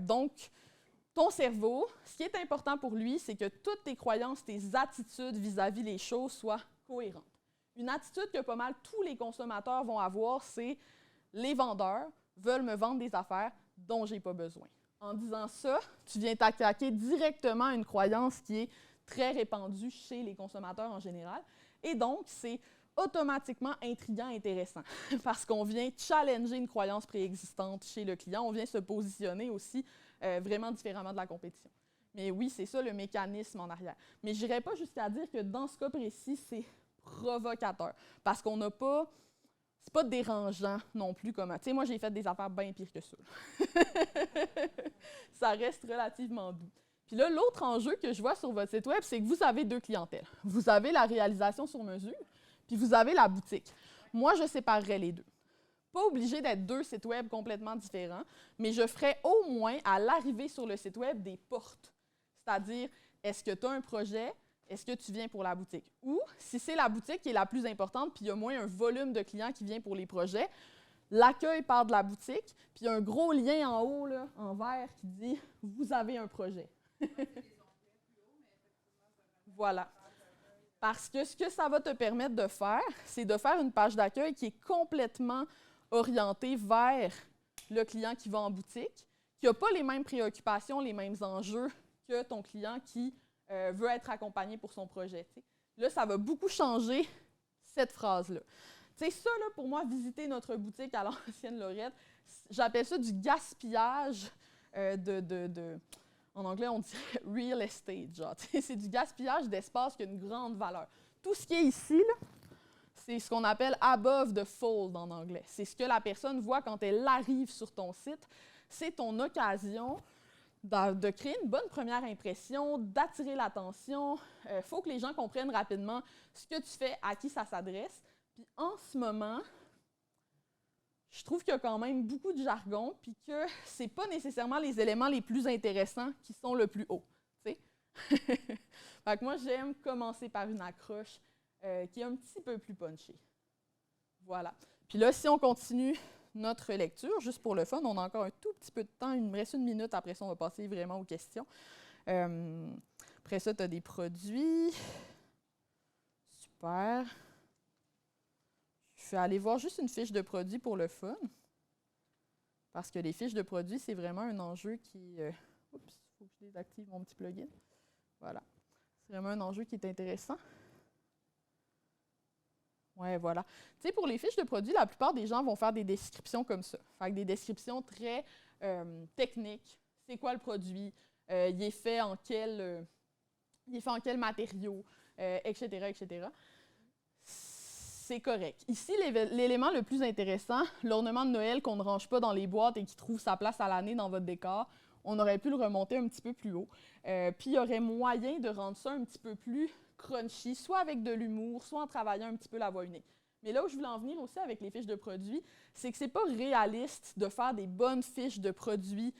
Donc, ton cerveau, ce qui est important pour lui, c'est que toutes tes croyances, tes attitudes vis-à-vis les choses soient cohérentes. Une attitude que pas mal tous les consommateurs vont avoir, c'est les vendeurs veulent me vendre des affaires dont je n'ai pas besoin. En disant ça, tu viens t'attaquer directement à une croyance qui est très répandue chez les consommateurs en général. Et donc, c'est automatiquement intriguant, intéressant, parce qu'on vient challenger une croyance préexistante chez le client. On vient se positionner aussi vraiment différemment de la compétition. Mais oui, c'est ça le mécanisme en arrière. Mais je n'irais pas jusqu'à dire que dans ce cas précis, c'est provocateur, parce qu'on n'a pas... C'est pas dérangeant non plus comme... Tu sais, moi, j'ai fait des affaires bien pires que ça. Ça reste relativement doux. Puis là, l'autre enjeu que je vois sur votre site web, c'est que vous avez deux clientèles. Vous avez la réalisation sur mesure, puis vous avez la boutique. Moi, je séparerais les deux. Pas obligé d'être deux sites web complètement différents, mais je ferais au moins, à l'arrivée sur le site web, des portes. C'est-à-dire, est-ce que tu as un projet? Est-ce que tu viens pour la boutique? Ou, si c'est la boutique qui est la plus importante, puis il y a moins un volume de clients qui vient pour les projets, l'accueil part de la boutique, puis il y a un gros lien en haut, là, en vert, qui dit « Vous avez un projet ». Voilà. Parce que ce que ça va te permettre de faire, c'est de faire une page d'accueil qui est complètement orientée vers le client qui va en boutique, qui n'a pas les mêmes préoccupations, les mêmes enjeux que ton client qui veut être accompagné pour son projet. T'sais. Là, ça va beaucoup changer cette phrase-là. Ça, là, pour moi, visiter notre boutique à l'ancienne Lorette, j'appelle ça du gaspillage en anglais, on dit « real estate ». C'est du gaspillage d'espace qui a une grande valeur. Tout ce qui est ici, là, c'est ce qu'on appelle « above the fold » en anglais. C'est ce que la personne voit quand elle arrive sur ton site. C'est ton occasion de créer une bonne première impression, d'attirer l'attention. Il faut que les gens comprennent rapidement ce que tu fais, à qui ça s'adresse. Puis en ce moment, je trouve qu'il y a quand même beaucoup de jargon, puis que ce n'est pas nécessairement les éléments les plus intéressants qui sont le plus haut. Fait que moi, j'aime commencer par une accroche qui est un petit peu plus punchée. Voilà. Puis là, si on continue notre lecture, juste pour le fun, on a encore un tout petit peu de temps, il me reste 1 minute, après ça, on va passer vraiment aux questions. Après ça, tu as des produits. Super. Je vais aller voir juste une fiche de produit pour le fun, parce que les fiches de produits, c'est vraiment un enjeu qui... oups, il faut que je désactive mon petit plugin. Voilà. C'est vraiment un enjeu qui est intéressant. Oui, voilà. Tu sais, pour les fiches de produits, la plupart des gens vont faire des descriptions comme ça. Fait que des descriptions très techniques. C'est quoi le produit? Il est fait en quel matériau? Etc., etc. C'est correct. Ici, l'élément le plus intéressant, l'ornement de Noël qu'on ne range pas dans les boîtes et qui trouve sa place à l'année dans votre décor, on aurait pu le remonter un petit peu plus haut. Puis, il y aurait moyen de rendre ça un petit peu plus crunchy, soit avec de l'humour, soit en travaillant un petit peu la voix unique. Mais là où je voulais en venir aussi avec les fiches de produits, c'est que ce n'est pas réaliste de faire des bonnes fiches de produits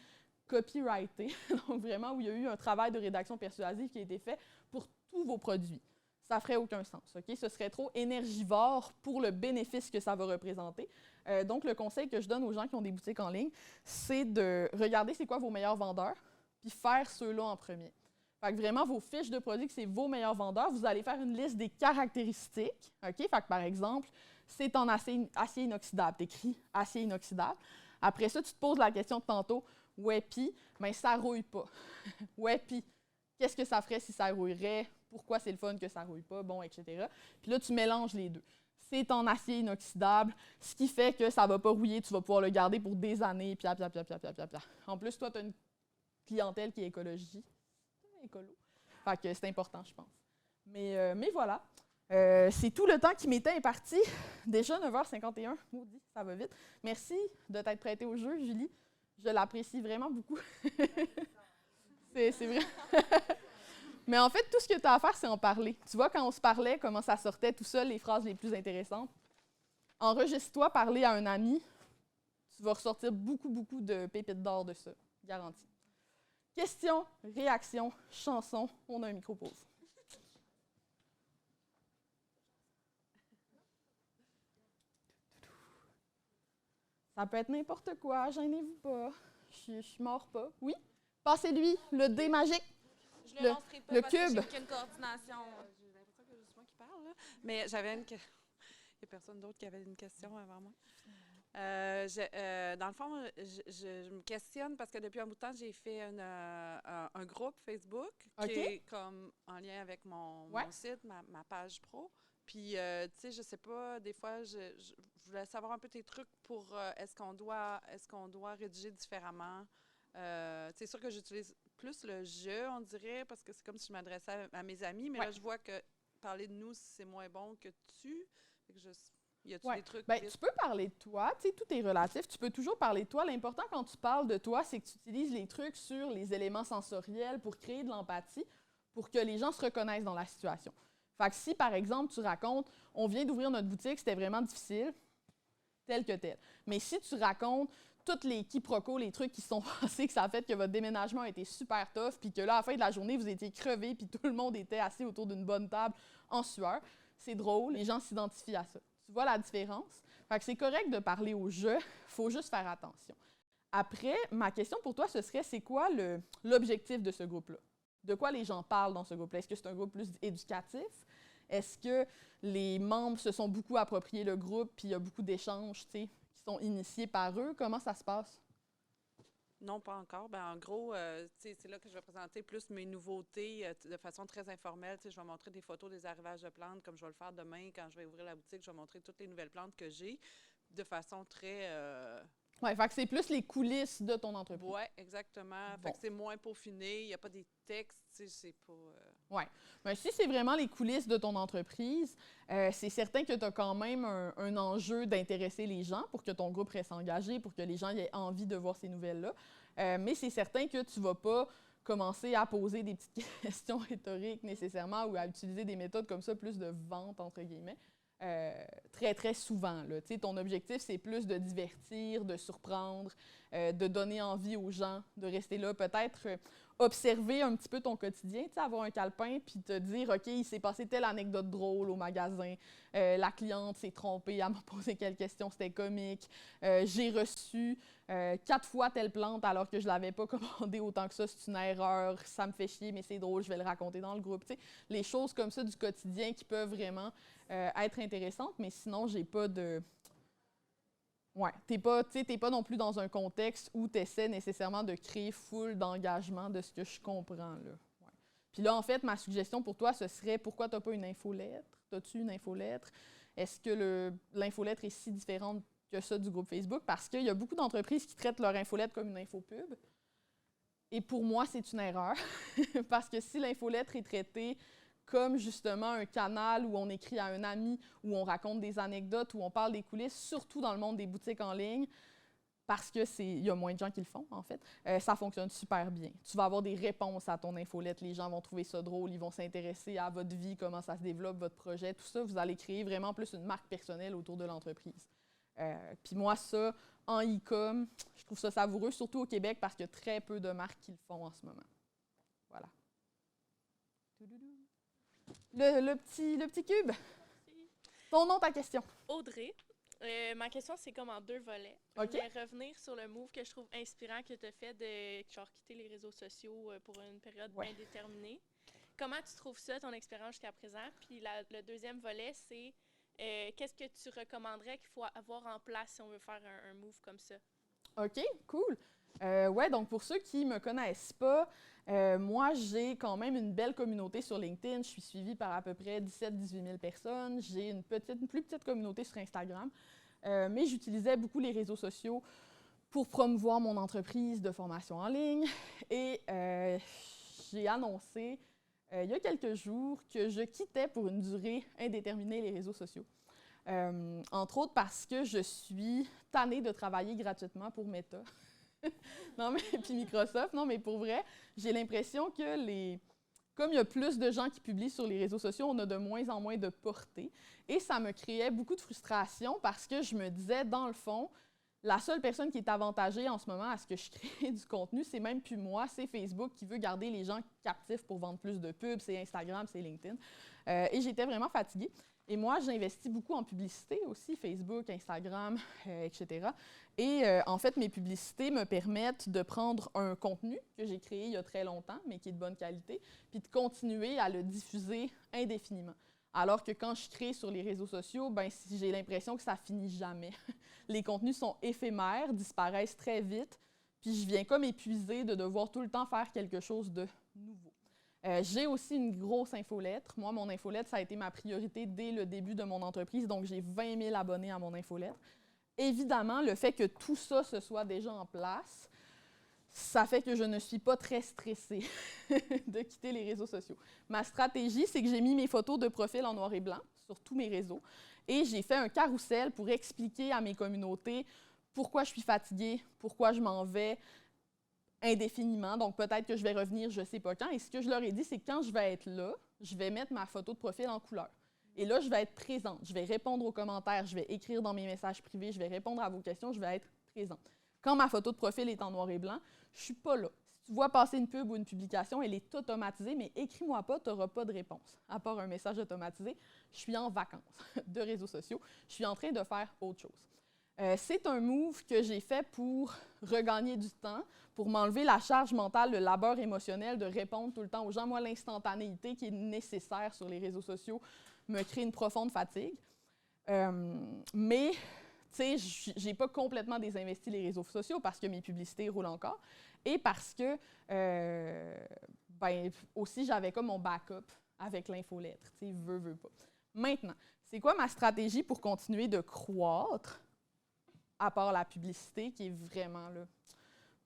copyrightées, donc vraiment où il y a eu un travail de rédaction persuasive qui a été fait pour tous vos produits. Ça ne ferait aucun sens. Okay? Ce serait trop énergivore pour le bénéfice que ça va représenter. Donc, le conseil que je donne aux gens qui ont des boutiques en ligne, c'est de regarder c'est quoi vos meilleurs vendeurs, puis faire ceux-là en premier. Fait que vraiment, vos fiches de produits, que c'est vos meilleurs vendeurs, vous allez faire une liste des caractéristiques. Okay? Fait que, par exemple, c'est en acier inoxydable. Tu écris acier inoxydable. Après ça, tu te poses la question de tantôt, ouais, puis, mais ça ne rouille pas. Ouais, puis, qu'est-ce que ça ferait si ça rouillerait? Pourquoi c'est le fun que ça ne rouille pas? Bon, etc. Puis là, tu mélanges les deux. C'est en acier inoxydable, ce qui fait que ça ne va pas rouiller, tu vas pouvoir le garder pour des années, pia. En plus, toi, tu as une clientèle qui est écolo. Fait que c'est important, je pense. Mais voilà. C'est tout le temps qui m'était imparti. Déjà 9h51. Maudit, ça va vite. Merci de t'être prêtée au jeu, Julie. Je l'apprécie vraiment beaucoup. c'est vrai. Mais en fait, tout ce que tu as à faire, c'est en parler. Tu vois, quand on se parlait, comment ça sortait, tout ça, les phrases les plus intéressantes. Enregistre-toi, parler à un ami. Tu vas ressortir beaucoup de pépites d'or de ça. Garanti. Questions, réactions, chansons. On a un micro-pause. Ça peut être n'importe quoi, gênez-vous pas. Je mords pas. Oui? Passez-lui le dé magique. Je le lancerai pas le parce cube. que j'ai qu'une coordination. J'ai l'impression que c'est moi qui parle, là. Mais j'avais une question. Il n'y a personne d'autre qui avait une question avant moi. Dans le fond, je me questionne parce que depuis un bout de temps, j'ai fait un groupe Facebook qui est comme en lien avec mon site, ma page pro. Puis, tu sais, je sais pas, des fois, je voulais savoir un peu tes trucs pour est-ce qu'on doit rédiger différemment. C'est sûr que j'utilise plus le « je », on dirait, parce que c'est comme si je m'adressais à mes amis, mais là, je vois que parler de nous, c'est moins bon que tu. Fait que y a-tu des trucs? Ben, tu peux parler de toi, tu sais, tout est relatif. Tu peux toujours parler de toi. L'important quand tu parles de toi, c'est que tu utilises les trucs sur les éléments sensoriels pour créer de l'empathie, pour que les gens se reconnaissent dans la situation. Fait que si, par exemple, tu racontes « on vient d'ouvrir notre boutique, c'était vraiment difficile », tel que tel. Mais si tu racontes tous les quiproquos, les trucs qui se sont passés, que ça a fait que votre déménagement a été super tough, puis que là, à la fin de la journée, vous étiez crevés, puis tout le monde était assis autour d'une bonne table en sueur, c'est drôle, les gens s'identifient à ça. Tu vois la différence? Fait que c'est correct de parler au « je », il faut juste faire attention. Après, ma question pour toi, ce serait, c'est quoi l'objectif de ce groupe-là? De quoi les gens parlent dans ce groupe-là? Est-ce que c'est un groupe plus éducatif? Est-ce que les membres se sont beaucoup appropriés le groupe, puis il y a beaucoup d'échanges, tu sais, qui sont initiés par eux? Comment ça se passe? Non, pas encore. Ben, en gros, c'est là que je vais présenter plus mes nouveautés de façon très informelle. Je vais montrer des photos des arrivages de plantes, comme je vais le faire demain quand je vais ouvrir la boutique. Je vais montrer toutes les nouvelles plantes que j'ai de façon très... Oui, fait que c'est plus les coulisses de ton entreprise. Oui, exactement. Fait que c'est moins peaufiné, il n'y a pas des textes, c'est pas... Oui. Mais si c'est vraiment les coulisses de ton entreprise, c'est certain que tu as quand même un enjeu d'intéresser les gens pour que ton groupe reste engagé, pour que les gens aient envie de voir ces nouvelles-là. Mais c'est certain que tu ne vas pas commencer à poser des petites questions rhétoriques nécessairement ou à utiliser des méthodes comme ça, plus de vente, entre guillemets. Très, très souvent. Là. Ton objectif, c'est plus de divertir, de surprendre, de donner envie aux gens de rester là. Peut-être observer un petit peu ton quotidien, avoir un calepin, puis te dire, OK, il s'est passé telle anecdote drôle au magasin, la cliente s'est trompée, elle m'a posé quelle question, c'était comique, j'ai reçu 4 fois telle plante alors que je ne l'avais pas commandée autant que ça, c'est une erreur, ça me fait chier, mais c'est drôle, je vais le raconter dans le groupe. Les choses comme ça du quotidien qui peuvent vraiment être intéressantes, mais sinon, j'ai pas de... Ouais, t'es pas non plus dans un contexte où tu essaies nécessairement de créer full d'engagement de ce que je comprends, là. Ouais. Puis là, en fait, ma suggestion pour toi, ce serait pourquoi tu n'as pas une infolettre? As-tu une infolettre? Est-ce que l'infolettre est si différente que ça du groupe Facebook? Parce qu'il y a beaucoup d'entreprises qui traitent leur infolettre comme une infopub. Et pour moi, c'est une erreur. Parce que si l'infolettre est traitée comme justement un canal où on écrit à un ami, où on raconte des anecdotes, où on parle des coulisses, surtout dans le monde des boutiques en ligne, parce qu'il y a moins de gens qui le font, en fait, ça fonctionne super bien. Tu vas avoir des réponses à ton infolette, les gens vont trouver ça drôle, ils vont s'intéresser à votre vie, comment ça se développe, votre projet, tout ça. Vous allez créer vraiment plus une marque personnelle autour de l'entreprise. Puis moi, ça, en e-com, je trouve ça savoureux, surtout au Québec, parce qu'il y a très peu de marques qui le font en ce moment. Voilà. Le petit cube. Ton nom, ta question. Audrey. Ma question, c'est comme en 2 volets. OK. Je vais revenir sur le move que je trouve inspirant que tu as fait de quitter les réseaux sociaux pour une période indéterminée. Comment tu trouves ça, ton expérience jusqu'à présent? Puis le deuxième volet, c'est qu'est-ce que tu recommanderais qu'il faut avoir en place si on veut faire un move comme ça? OK, cool. Ouais, donc pour ceux qui ne me connaissent pas, moi, j'ai quand même une belle communauté sur LinkedIn. Je suis suivie par à peu près 17-18 000 personnes. J'ai une plus petite communauté sur Instagram. Mais j'utilisais beaucoup les réseaux sociaux pour promouvoir mon entreprise de formation en ligne. Et j'ai annoncé il y a quelques jours que je quittais pour une durée indéterminée les réseaux sociaux. Entre autres parce que je suis tannée de travailler gratuitement pour Meta. Non, mais puis Microsoft, non, mais pour vrai, j'ai l'impression que comme il y a plus de gens qui publient sur les réseaux sociaux, on a de moins en moins de portée. Et ça me créait beaucoup de frustration parce que je me disais, dans le fond, la seule personne qui est avantagée en ce moment à ce que je crée du contenu, c'est même plus moi, c'est Facebook qui veut garder les gens captifs pour vendre plus de pubs, c'est Instagram, c'est LinkedIn. Et j'étais vraiment fatiguée. Et moi, j'investis beaucoup en publicité aussi, Facebook, Instagram, etc. Et en fait, mes publicités me permettent de prendre un contenu que j'ai créé il y a très longtemps, mais qui est de bonne qualité, puis de continuer à le diffuser indéfiniment. Alors que quand je crée sur les réseaux sociaux, ben, j'ai l'impression que ça finit jamais. Les contenus sont éphémères, disparaissent très vite, puis je viens comme épuisée de devoir tout le temps faire quelque chose de nouveau. J'ai aussi une grosse infolettre. Moi, mon infolettre, ça a été ma priorité dès le début de mon entreprise, donc j'ai 20 000 abonnés à mon infolettre. Évidemment, le fait que tout ça se soit déjà en place, ça fait que je ne suis pas très stressée de quitter les réseaux sociaux. Ma stratégie, c'est que j'ai mis mes photos de profil en noir et blanc sur tous mes réseaux et j'ai fait un carrousel pour expliquer à mes communautés pourquoi je suis fatiguée, pourquoi je m'en vais indéfiniment. Donc, peut-être que je vais revenir, je ne sais pas quand. Et ce que je leur ai dit, c'est que quand je vais être là, je vais mettre ma photo de profil en couleur. Et là, je vais être présente. Je vais répondre aux commentaires, je vais écrire dans mes messages privés, je vais répondre à vos questions, je vais être présente. Quand ma photo de profil est en noir et blanc, je ne suis pas là. Si tu vois passer une pub ou une publication, elle est automatisée, mais écris-moi pas, tu n'auras pas de réponse. À part un message automatisé, je suis en vacances de réseaux sociaux. Je suis en train de faire autre chose. C'est un move que j'ai fait pour regagner du temps, pour m'enlever la charge mentale, le labeur émotionnel de répondre tout le temps aux gens. Moi, l'instantanéité qui est nécessaire sur les réseaux sociaux me crée une profonde fatigue. Mais, tu sais, je n'ai pas complètement désinvesti les réseaux sociaux parce que mes publicités roulent encore et parce que, ben, aussi, j'avais comme mon backup avec l'infolettre, tu sais, veux pas. Maintenant, c'est quoi ma stratégie pour continuer de croître, à part la publicité qui est vraiment là?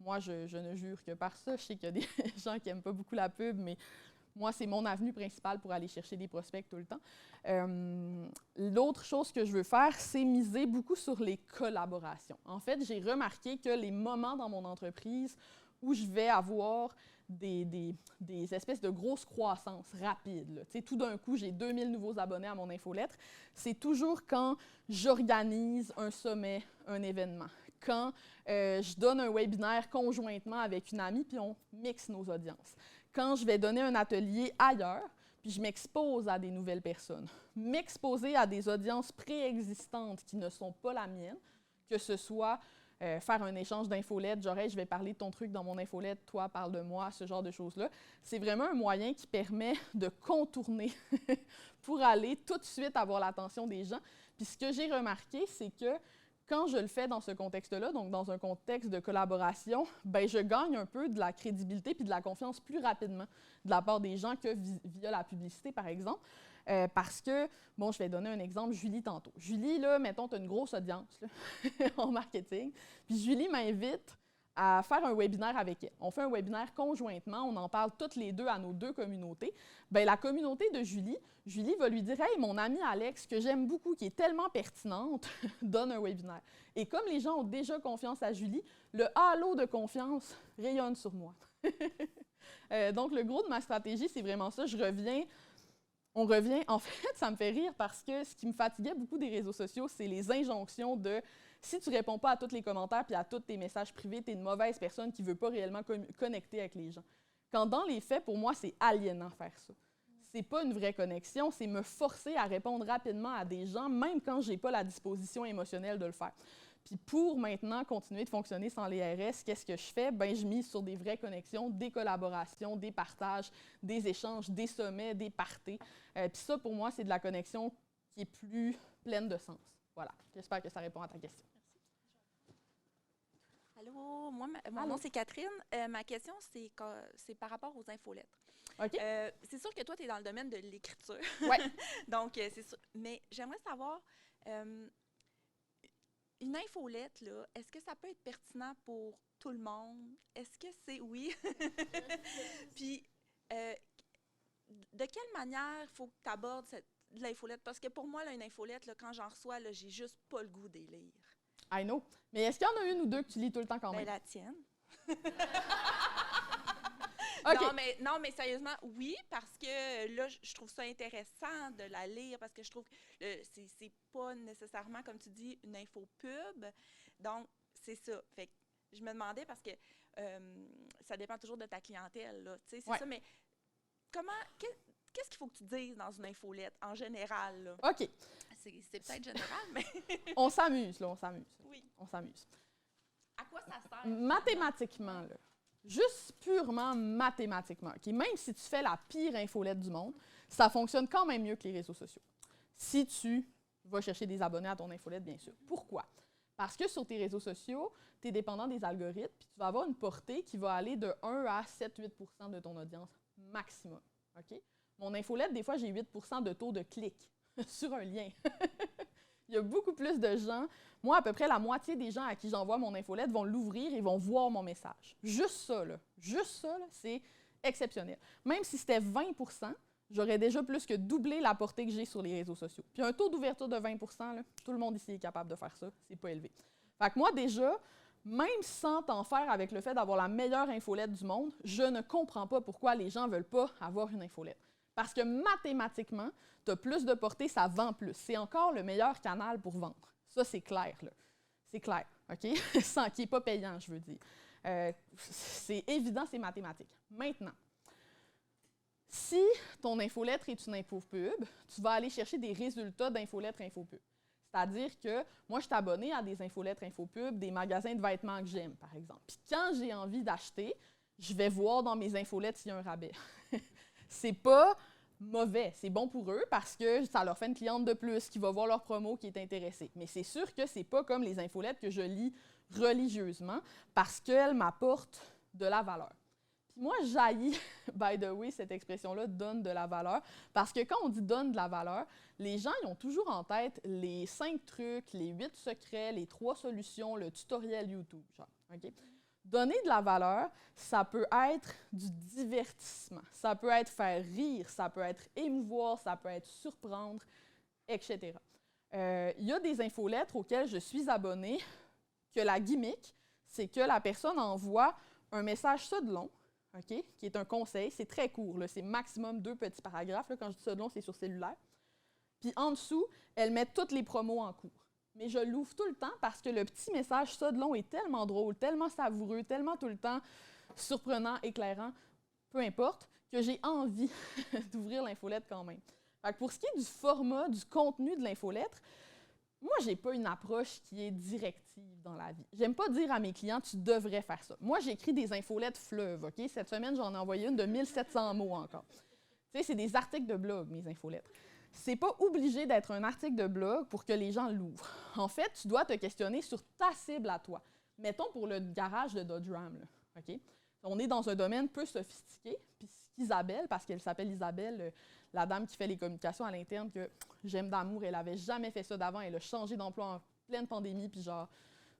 Moi, je ne jure que par ça. Je sais qu'il y a des gens qui n'aiment pas beaucoup la pub, mais moi, c'est mon avenue principale pour aller chercher des prospects tout le temps. L'autre chose que je veux faire, c'est miser beaucoup sur les collaborations. En fait, j'ai remarqué que les moments dans mon entreprise où je vais avoir des espèces de grosses croissances rapides. Tout d'un coup, j'ai 2000 nouveaux abonnés à mon infolettre. C'est toujours quand j'organise un sommet, un événement, quand je donne un webinaire conjointement avec une amie, puis on mixe nos audiences. Quand je vais donner un atelier ailleurs, puis je m'expose à des nouvelles personnes. M'exposer à des audiences préexistantes qui ne sont pas la mienne, que ce soit faire un échange d'infolettes, genre hey, je vais parler de ton truc dans mon infolette, toi parle de moi, ce genre de choses-là. C'est vraiment un moyen qui permet de contourner pour aller tout de suite avoir l'attention des gens. Puis ce que j'ai remarqué, c'est que quand je le fais dans ce contexte-là, donc dans un contexte de collaboration, ben je gagne un peu de la crédibilité puis de la confiance plus rapidement de la part des gens que via la publicité, par exemple. Parce que, bon, je vais donner un exemple, Julie tantôt. Julie, là, mettons, tu as une grosse audience là, en marketing, puis Julie m'invite à faire un webinaire avec elle. On fait un webinaire conjointement, on en parle toutes les deux à nos deux communautés. Bien, la communauté de Julie, Julie va lui dire « Hey, mon amie Alex, que j'aime beaucoup, qui est tellement pertinente, donne un webinaire. » Et comme les gens ont déjà confiance à Julie, le halo de confiance rayonne sur moi. Donc, le gros de ma stratégie, c'est vraiment ça. On revient, en fait, ça me fait rire parce que ce qui me fatiguait beaucoup des réseaux sociaux, c'est les injonctions de si tu ne réponds pas à tous les commentaires puis à tous tes messages privés, tu es une mauvaise personne qui ne veut pas réellement connecter avec les gens. Quand dans les faits, pour moi, c'est aliénant faire ça. C'est pas une vraie connexion, c'est me forcer à répondre rapidement à des gens, même quand je n'ai pas la disposition émotionnelle de le faire. Puis pour maintenant continuer de fonctionner sans les RS, qu'est-ce que je fais? Bien, je mise sur des vraies connexions, des collaborations, des partages, des échanges, des sommets, des parties. Puis ça, pour moi, c'est de la connexion qui est plus pleine de sens. Voilà. J'espère que ça répond à ta question. Allô, mon nom c'est Catherine. Ma question, c'est par rapport aux infolettres. OK. C'est sûr que toi, tu es dans le domaine de l'écriture. Oui. Donc, c'est sûr. Mais j'aimerais savoir, une infolette, là, est-ce que ça peut être pertinent pour tout le monde? Est-ce que c'est oui? Puis, de quelle manière il faut que tu abordes l'infolette? Parce que pour moi, là, une infolette, là, quand j'en reçois, là, j'ai juste pas le goût d'y lire. I know. Mais est-ce qu'il y en a une ou deux que tu lis tout le temps quand même? La tienne. Okay. Non, mais sérieusement, oui, parce que là, je trouve ça intéressant de la lire parce que je trouve que c'est pas nécessairement, comme tu dis, une info pub. Donc, c'est ça. Fait que je me demandais parce que ça dépend toujours de ta clientèle, là. Tu sais, c'est ça, mais qu'est-ce qu'il faut que tu dises dans une infolette en général, là? OK. C'est peut-être général, mais... On s'amuse, là, on s'amuse. Oui. On s'amuse. À quoi ça sert? Mathématiquement, là, Juste purement mathématiquement. Okay? Même si tu fais la pire infolette du monde, ça fonctionne quand même mieux que les réseaux sociaux. Si tu vas chercher des abonnés à ton infolette, bien sûr. Pourquoi? Parce que sur tes réseaux sociaux, tu es dépendant des algorithmes, puis tu vas avoir une portée qui va aller de 1 à 7-8 % de ton audience maximum. Okay? Mon infolette, des fois, j'ai 8 % de taux de clic sur un lien. Il y a beaucoup plus de gens. Moi, à peu près la moitié des gens à qui j'envoie mon infolette vont l'ouvrir et vont voir mon message. Juste ça, c'est exceptionnel. Même si c'était 20 %, j'aurais déjà plus que doublé la portée que j'ai sur les réseaux sociaux. Puis un taux d'ouverture de 20 % là, tout le monde ici est capable de faire ça. C'est pas élevé. Fait que moi, déjà, même sans t'en faire avec le fait d'avoir la meilleure infolette du monde, je ne comprends pas pourquoi les gens ne veulent pas avoir une infolette. Parce que mathématiquement, tu as plus de portée, ça vend plus. C'est encore le meilleur canal pour vendre. Ça, c'est clair, là. C'est clair, OK? Sans qui n'est pas payant, je veux dire. C'est évident, c'est mathématique. Maintenant, si ton infolettre est une infopub, tu vas aller chercher des résultats d'infolettre infopub. C'est-à-dire que moi, je suis abonnée à des infolettres infopub, des magasins de vêtements que j'aime, par exemple. Puis quand j'ai envie d'acheter, je vais voir dans mes infolettes s'il y a un rabais. C'est pas mauvais, c'est bon pour eux parce que ça leur fait une cliente de plus qui va voir leur promo qui est intéressée. Mais c'est sûr que c'est pas comme les infolettes que je lis religieusement parce qu'elles m'apportent de la valeur. Puis moi, j'haïs, by the way, cette expression-là, donne de la valeur, parce que quand on dit donne de la valeur, les gens ils ont toujours en tête les 5 trucs, les 8 secrets, les 3 solutions, le tutoriel YouTube, genre, OK? Donner de la valeur, ça peut être du divertissement, ça peut être faire rire, ça peut être émouvoir, ça peut être surprendre, etc. Il y a des infolettres auxquelles je suis abonnée que la gimmick, c'est que la personne envoie un message ça de long, okay, qui est un conseil, c'est très court, c'est maximum 2 petits paragraphes, là, quand je dis ça de long, c'est sur cellulaire. Puis en dessous, elle met toutes les promos en cours. Mais je l'ouvre tout le temps parce que le petit message ça de long est tellement drôle, tellement savoureux, tellement tout le temps surprenant, éclairant, peu importe, que j'ai envie d'ouvrir l'infolette quand même. Fait que pour ce qui est du format, du contenu de l'infolettre, moi, je n'ai pas une approche qui est directive dans la vie. J'aime pas dire à mes clients « tu devrais faire ça ». Moi, j'écris des infolettes fleuves, OK? Cette semaine, j'en ai envoyé une de 1700 mots encore. Tu sais, c'est des articles de blog, mes infolettes. C'est pas obligé d'être un article de blog pour que les gens l'ouvrent. En fait, tu dois te questionner sur ta cible à toi. Mettons pour le garage de Dodge Ram, là, OK? On est dans un domaine peu sophistiqué, puis Isabelle, parce qu'elle s'appelle Isabelle, la dame qui fait les communications à l'interne, que j'aime d'amour, elle n'avait jamais fait ça d'avant, elle a changé d'emploi en pleine pandémie, puis genre,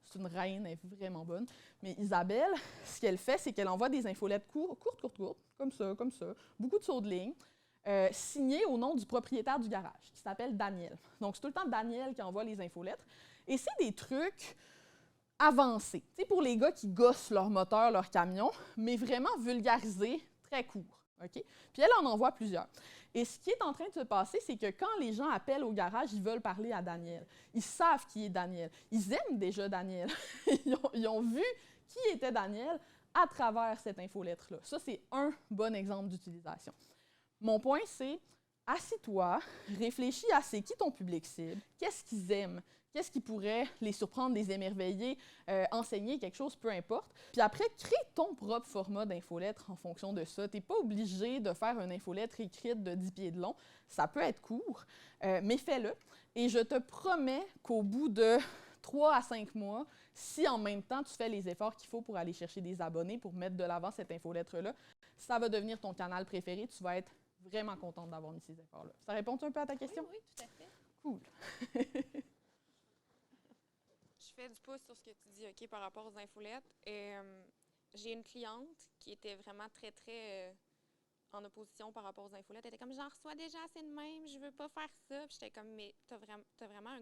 c'est une reine, elle est vraiment bonne. Mais Isabelle, ce qu'elle fait, c'est qu'elle envoie des infolettes courtes, comme ça, beaucoup de sauts de ligne, signées au nom du propriétaire du garage, qui s'appelle Daniel. Donc, c'est tout le temps Daniel qui envoie les infolettres. Et c'est des trucs avancés, tu sais, pour les gars qui gossent leur moteur, leur camion, mais vraiment vulgarisés, très courts. Okay? Puis elle en envoie plusieurs. Et ce qui est en train de se passer, c'est que quand les gens appellent au garage, ils veulent parler à Daniel. Ils savent qui est Daniel. Ils aiment déjà Daniel. Ils ont vu qui était Daniel à travers cette infolettre-là. Ça, c'est un bon exemple d'utilisation. Mon point, c'est assis-toi, réfléchis à c'est qui ton public cible, qu'est-ce qu'ils aiment, qu'est-ce qui pourrait les surprendre, les émerveiller, enseigner quelque chose, peu importe. Puis après, crée ton propre format d'infolettre en fonction de ça. Tu n'es pas obligé de faire une infolettre écrite de 10 pieds de long. Ça peut être court, mais fais-le. Et je te promets qu'au bout de 3 à 5 mois, si en même temps tu fais les efforts qu'il faut pour aller chercher des abonnés, pour mettre de l'avant cette infolettre-là, ça va devenir ton canal préféré. Tu vas être vraiment contente d'avoir mis ces efforts-là. Ça répond un peu à ta question? Oui, tout à fait. Cool. Je fais du pouce sur ce que tu dis, OK, par rapport aux infolettes. J'ai une cliente qui était vraiment très en opposition par rapport aux infolettes. Elle était comme, j'en reçois déjà assez de même, je veux pas faire ça. Puis j'étais comme, mais t'as vraiment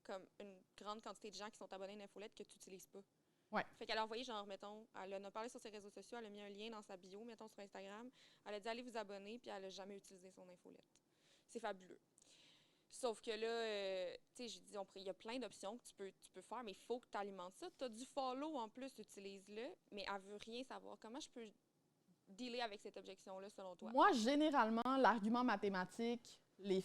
comme une grande quantité de gens qui sont abonnés à une infolette que tu n'utilises pas. Ouais. Fait qu'elle a envoyé, genre, mettons, elle en a parlé sur ses réseaux sociaux, elle a mis un lien dans sa bio, mettons, sur Instagram. Elle a dit, allez vous abonner, puis elle n'a jamais utilisé son infolette. C'est fabuleux. Sauf que là, tu sais, j'ai dit, il y a plein d'options que tu peux faire, mais il faut que tu alimentes ça. Tu as du follow en plus, utilise-le, mais elle veut rien savoir. Comment je peux dealer avec cette objection-là, selon toi? Moi, généralement, l'argument mathématique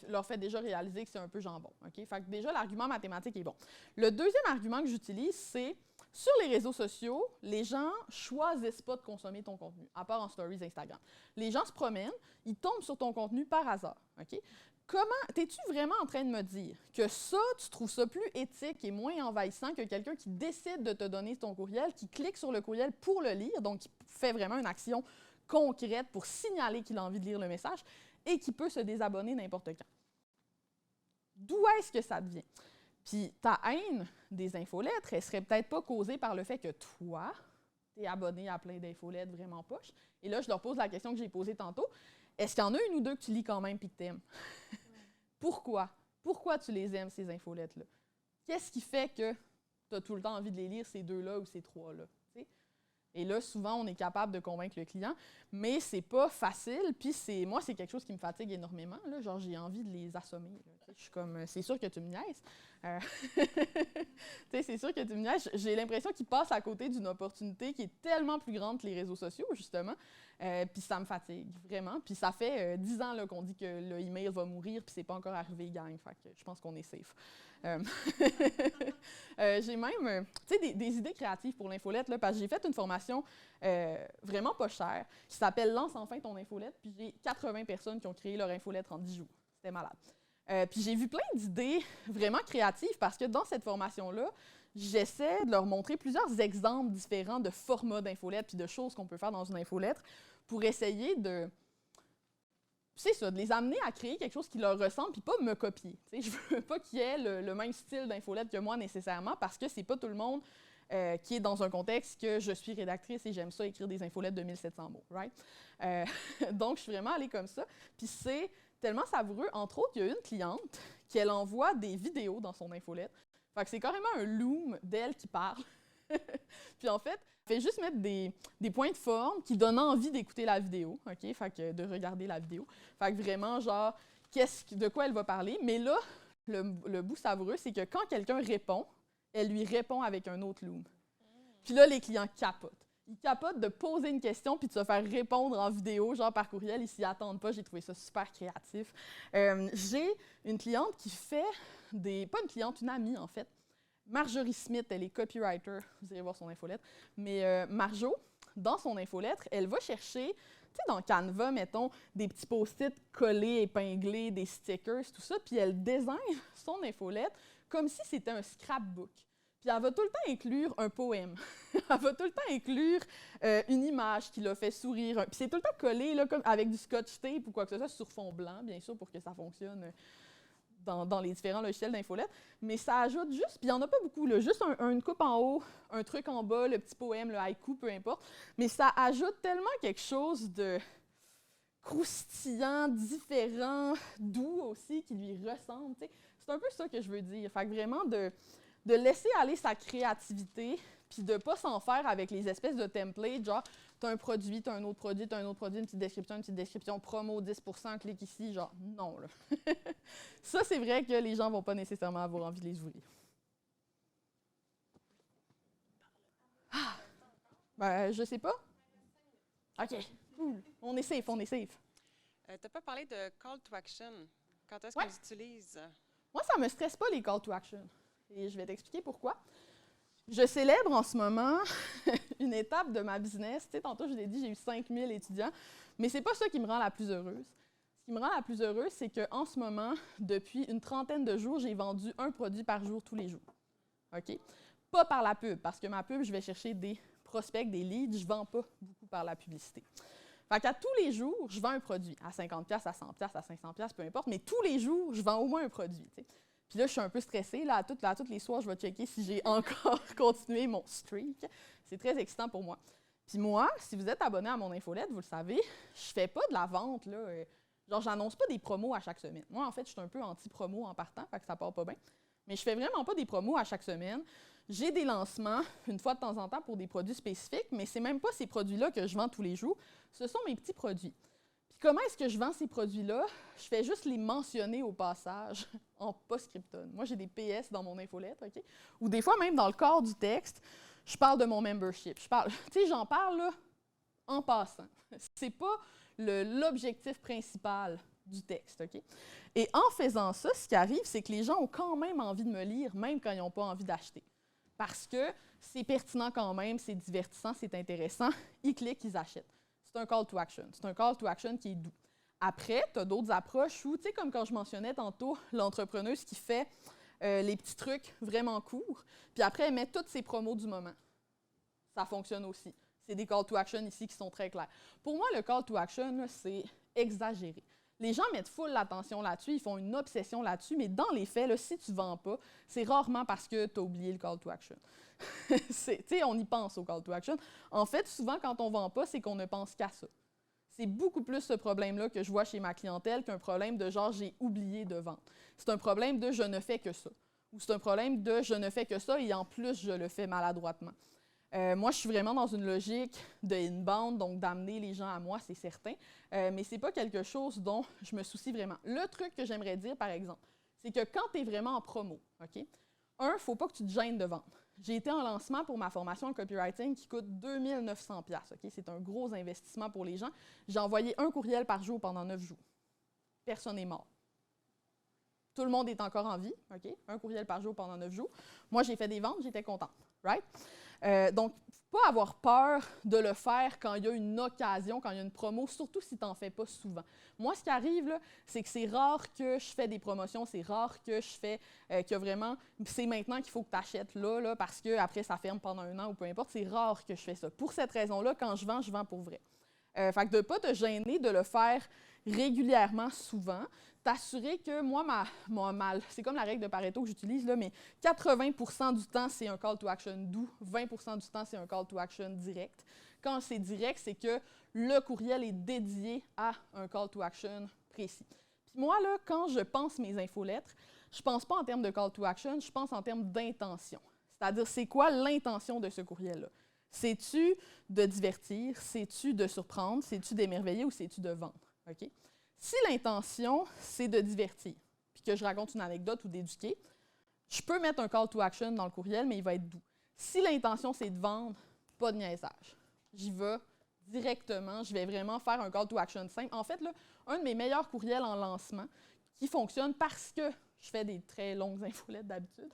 leur fait déjà réaliser que c'est un peu jambon. Okay? Fait que déjà, l'argument mathématique est bon. Le deuxième argument que j'utilise, c'est sur les réseaux sociaux, les gens choisissent pas de consommer ton contenu, à part en stories Instagram. Les gens se promènent, ils tombent sur ton contenu par hasard. Okay? T'es-tu vraiment en train de me dire que ça, tu trouves ça plus éthique et moins envahissant que quelqu'un qui décide de te donner ton courriel, qui clique sur le courriel pour le lire, donc qui fait vraiment une action concrète pour signaler qu'il a envie de lire le message et qui peut se désabonner n'importe quand? D'où est-ce que ça devient? Puis ta haine des infolettres, elle serait peut-être pas causée par le fait que toi, tu es abonné à plein d'infolettres vraiment poches. Et là, je leur pose la question que j'ai posée tantôt. Est-ce qu'il y en a une ou deux que tu lis quand même et que tu aimes? Pourquoi? Pourquoi tu les aimes, ces infolettres-là? Qu'est-ce qui fait que tu as tout le temps envie de les lire, ces deux-là ou ces trois-là? T'sais? Et là, souvent, on est capable de convaincre le client, mais c'est pas facile. Puis moi, c'est quelque chose qui me fatigue énormément. Là, genre, j'ai envie de les assommer. Je suis comme, c'est sûr que tu me niaises. C'est sûr que tu me niaises. J'ai l'impression qu'ils passent à côté d'une opportunité qui est tellement plus grande que les réseaux sociaux, justement. Puis ça me fatigue, vraiment. Puis ça fait 10 ans là, qu'on dit que le email va mourir, puis c'est pas encore arrivé, gang. Fait que je pense qu'on est safe. J'ai même des idées créatives pour l'infolette, là, parce que j'ai fait une formation vraiment pas chère qui s'appelle « Lance enfin ton infolette », puis j'ai 80 personnes qui ont créé leur infolette en 10 jours. C'était malade. Puis j'ai vu plein d'idées vraiment créatives parce que dans cette formation-là, j'essaie de leur montrer plusieurs exemples différents de formats d'infolettre puis de choses qu'on peut faire dans une infolettre pour essayer de, c'est ça, de les amener à créer quelque chose qui leur ressemble puis pas me copier. T'sais, je veux pas qu'il y ait le même style d'infolettre que moi nécessairement parce que c'est pas tout le monde qui est dans un contexte que je suis rédactrice et j'aime ça écrire des infolettes de 1700 mots, right? Donc, je suis vraiment allée comme ça. Puis c'est tellement savoureux. Entre autres, il y a une cliente qui, elle envoie des vidéos dans son infolette. Fait que c'est carrément un loom d'elle qui parle. Puis en fait, elle fait juste mettre des points de forme qui donnent envie d'écouter la vidéo, OK? Fait que de regarder la vidéo. Fait que vraiment, genre, de quoi elle va parler. Mais là, le bout savoureux, c'est que quand quelqu'un répond, elle lui répond avec un autre loom. Puis là, les clients capotent. Ils capotent de poser une question puis de se faire répondre en vidéo, genre par courriel. Ils s'y attendent pas. J'ai trouvé ça super créatif. J'ai une cliente qui fait pas une cliente, une amie, en fait. Marjorie Smith, elle est copywriter. Vous irez voir son infolettre. Mais Marjo, dans son infolettre, elle va chercher, tu sais, dans Canva, mettons, des petits post-it collés, épinglés, des stickers, tout ça. Puis elle design son infolettre comme si c'était un scrapbook. Puis elle va tout le temps inclure un poème. Elle va tout le temps inclure une image qui l'a fait sourire. Puis c'est tout le temps collé là, comme avec du scotch tape ou quoi que ce soit sur fond blanc, bien sûr, pour que ça fonctionne dans les différents logiciels d'infolette. Mais ça ajoute juste, puis il n'y en a pas beaucoup, là, juste une coupe en haut, un truc en bas, le petit poème, le haïku, peu importe. Mais ça ajoute tellement quelque chose de croustillant, différent, doux aussi, qui lui ressemble. T'sais. C'est un peu ça que je veux dire. Fait que vraiment de laisser aller sa créativité, puis de ne pas s'en faire avec les espèces de templates, genre, tu as un produit, tu as un autre produit, tu as un autre produit, une petite description, promo 10%, clique ici, genre, non, là. Ça, c'est vrai que les gens ne vont pas nécessairement avoir envie de les ouvrir. Ah! Ben, je sais pas. OK, cool. On est safe, on est safe. Tu n'as pas parlé de call to action. Quand est-ce qu'on les utilise? Moi, ça ne me stresse pas, les call to action. Et je vais t'expliquer pourquoi. Je célèbre en ce moment une étape de ma business. Tu sais, tantôt, je l'ai dit, j'ai eu 5000 étudiants, mais ce n'est pas ça qui me rend la plus heureuse. Ce qui me rend la plus heureuse, c'est qu'en ce moment, depuis une trentaine de jours, j'ai vendu un produit par jour tous les jours. OK? Pas par la pub, parce que ma pub, je vais chercher des prospects, des leads, je ne vends pas beaucoup par la publicité. Fait qu'à tous les jours, je vends un produit, à 50$, à 100$, à 500$, peu importe, mais tous les jours, je vends au moins un produit. T'sais. Puis là, je suis un peu stressée. Là, tous les soirs, je vais checker si j'ai encore continué mon streak. C'est très excitant pour moi. Puis moi, si vous êtes abonné à mon infolette, vous le savez, je fais pas de la vente, là. Genre, j'annonce pas des promos à chaque semaine. Moi, en fait, je suis un peu anti-promo en partant, fait que ça part pas bien. Mais je fais vraiment pas des promos à chaque semaine. J'ai des lancements une fois de temps en temps pour des produits spécifiques, mais c'est même pas ces produits-là que je vends tous les jours. Ce sont mes petits produits. Puis comment est-ce que je vends ces produits-là? Je fais juste les mentionner au passage en post-scriptum. Moi, j'ai des PS dans mon infolettre, OK? Ou des fois, même dans le corps du texte, je parle de mon membership. Tu sais, j'en parle là, en passant. C'est pas l'objectif principal du texte. OK? Et en faisant ça, ce qui arrive, c'est que les gens ont quand même envie de me lire, même quand ils n'ont pas envie d'acheter. Parce que c'est pertinent quand même, c'est divertissant, c'est intéressant. Ils cliquent, ils achètent. C'est un call to action. C'est un call to action qui est doux. Après, tu as d'autres approches où, tu sais, comme quand je mentionnais tantôt, l'entrepreneuse qui fait les petits trucs vraiment courts, puis après, elle met toutes ses promos du moment. Ça fonctionne aussi. C'est des call to action ici qui sont très clairs. Pour moi, le call to action, c'est exagéré. Les gens mettent full l'attention là-dessus, ils font une obsession là-dessus, mais dans les faits, là, si tu ne vends pas, c'est rarement parce que tu as oublié le call to action. On y pense au call to action. En fait, souvent, quand on ne vend pas, c'est qu'on ne pense qu'à ça. C'est beaucoup plus ce problème-là que je vois chez ma clientèle qu'un problème de genre « j'ai oublié de vendre ». C'est un problème de « je ne fais que ça » ou c'est un problème de « je ne fais que ça et en plus, je le fais maladroitement ». Moi, je suis vraiment dans une logique de inbound, donc d'amener les gens à moi, c'est certain, mais ce n'est pas quelque chose dont je me soucie vraiment. Le truc que j'aimerais dire, par exemple, c'est que quand tu es vraiment en promo, OK, il ne faut pas que tu te gênes de vendre. J'ai été en lancement pour ma formation en copywriting qui coûte 2 900 $. OK? C'est un gros investissement pour les gens. J'ai envoyé un courriel par jour pendant 9 jours. Personne n'est mort. Tout le monde est encore en vie. OK? Un courriel par jour pendant 9 jours. Moi, j'ai fait des ventes, j'étais contente. Right? Donc, il ne faut pas avoir peur de le faire quand il y a une occasion, quand il y a une promo, surtout si tu n'en fais pas souvent. Moi, ce qui arrive, là, c'est que c'est rare que je fais des promotions, c'est rare que je fais que vraiment, c'est maintenant qu'il faut que tu achètes là, parce qu'après, ça ferme pendant 1 an ou peu importe. C'est rare que je fais ça. Pour cette raison-là, quand je vends pour vrai. Fait que de ne pas te gêner de le faire régulièrement, souvent, t'assurer que moi, c'est comme la règle de Pareto que j'utilise, là, mais 80% du temps, c'est un call to action doux, 20% du temps, c'est un call to action direct. Quand c'est direct, c'est que le courriel est dédié à un call to action précis. Puis moi, là, quand je pense mes infolettres, je ne pense pas en termes de call to action, je pense en termes d'intention. C'est-à-dire, c'est quoi l'intention de ce courriel-là? C'est-tu de divertir? C'est-tu de surprendre? C'est-tu d'émerveiller ou c'est-tu de vendre? OK? Si l'intention, c'est de divertir, puis que je raconte une anecdote ou d'éduquer, je peux mettre un call to action dans le courriel, mais il va être doux. Si l'intention, c'est de vendre, pas de niaisage. J'y vais directement, je vais vraiment faire un call to action simple. En fait, là, un de mes meilleurs courriels en lancement qui fonctionne parce que je fais des très longues infolettes d'habitude,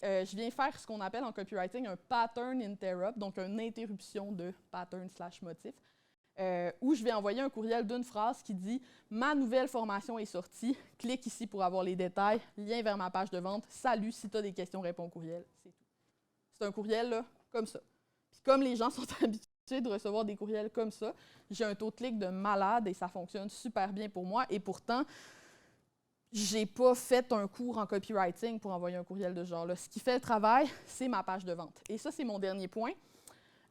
je viens faire ce qu'on appelle en copywriting un pattern interrupt, donc une interruption de pattern/motif. Où je vais envoyer un courriel d'une phrase qui dit « Ma nouvelle formation est sortie, clique ici pour avoir les détails, lien vers ma page de vente, salut, si tu as des questions, réponds au courriel. » C'est tout. C'est un courriel là, comme ça. Puis comme les gens sont habitués de recevoir des courriels comme ça, j'ai un taux de clic de malade et ça fonctionne super bien pour moi. Et pourtant, je n'ai pas fait un cours en copywriting pour envoyer un courriel de ce genre-là. Ce qui fait le travail, c'est ma page de vente. Et ça, c'est mon dernier point.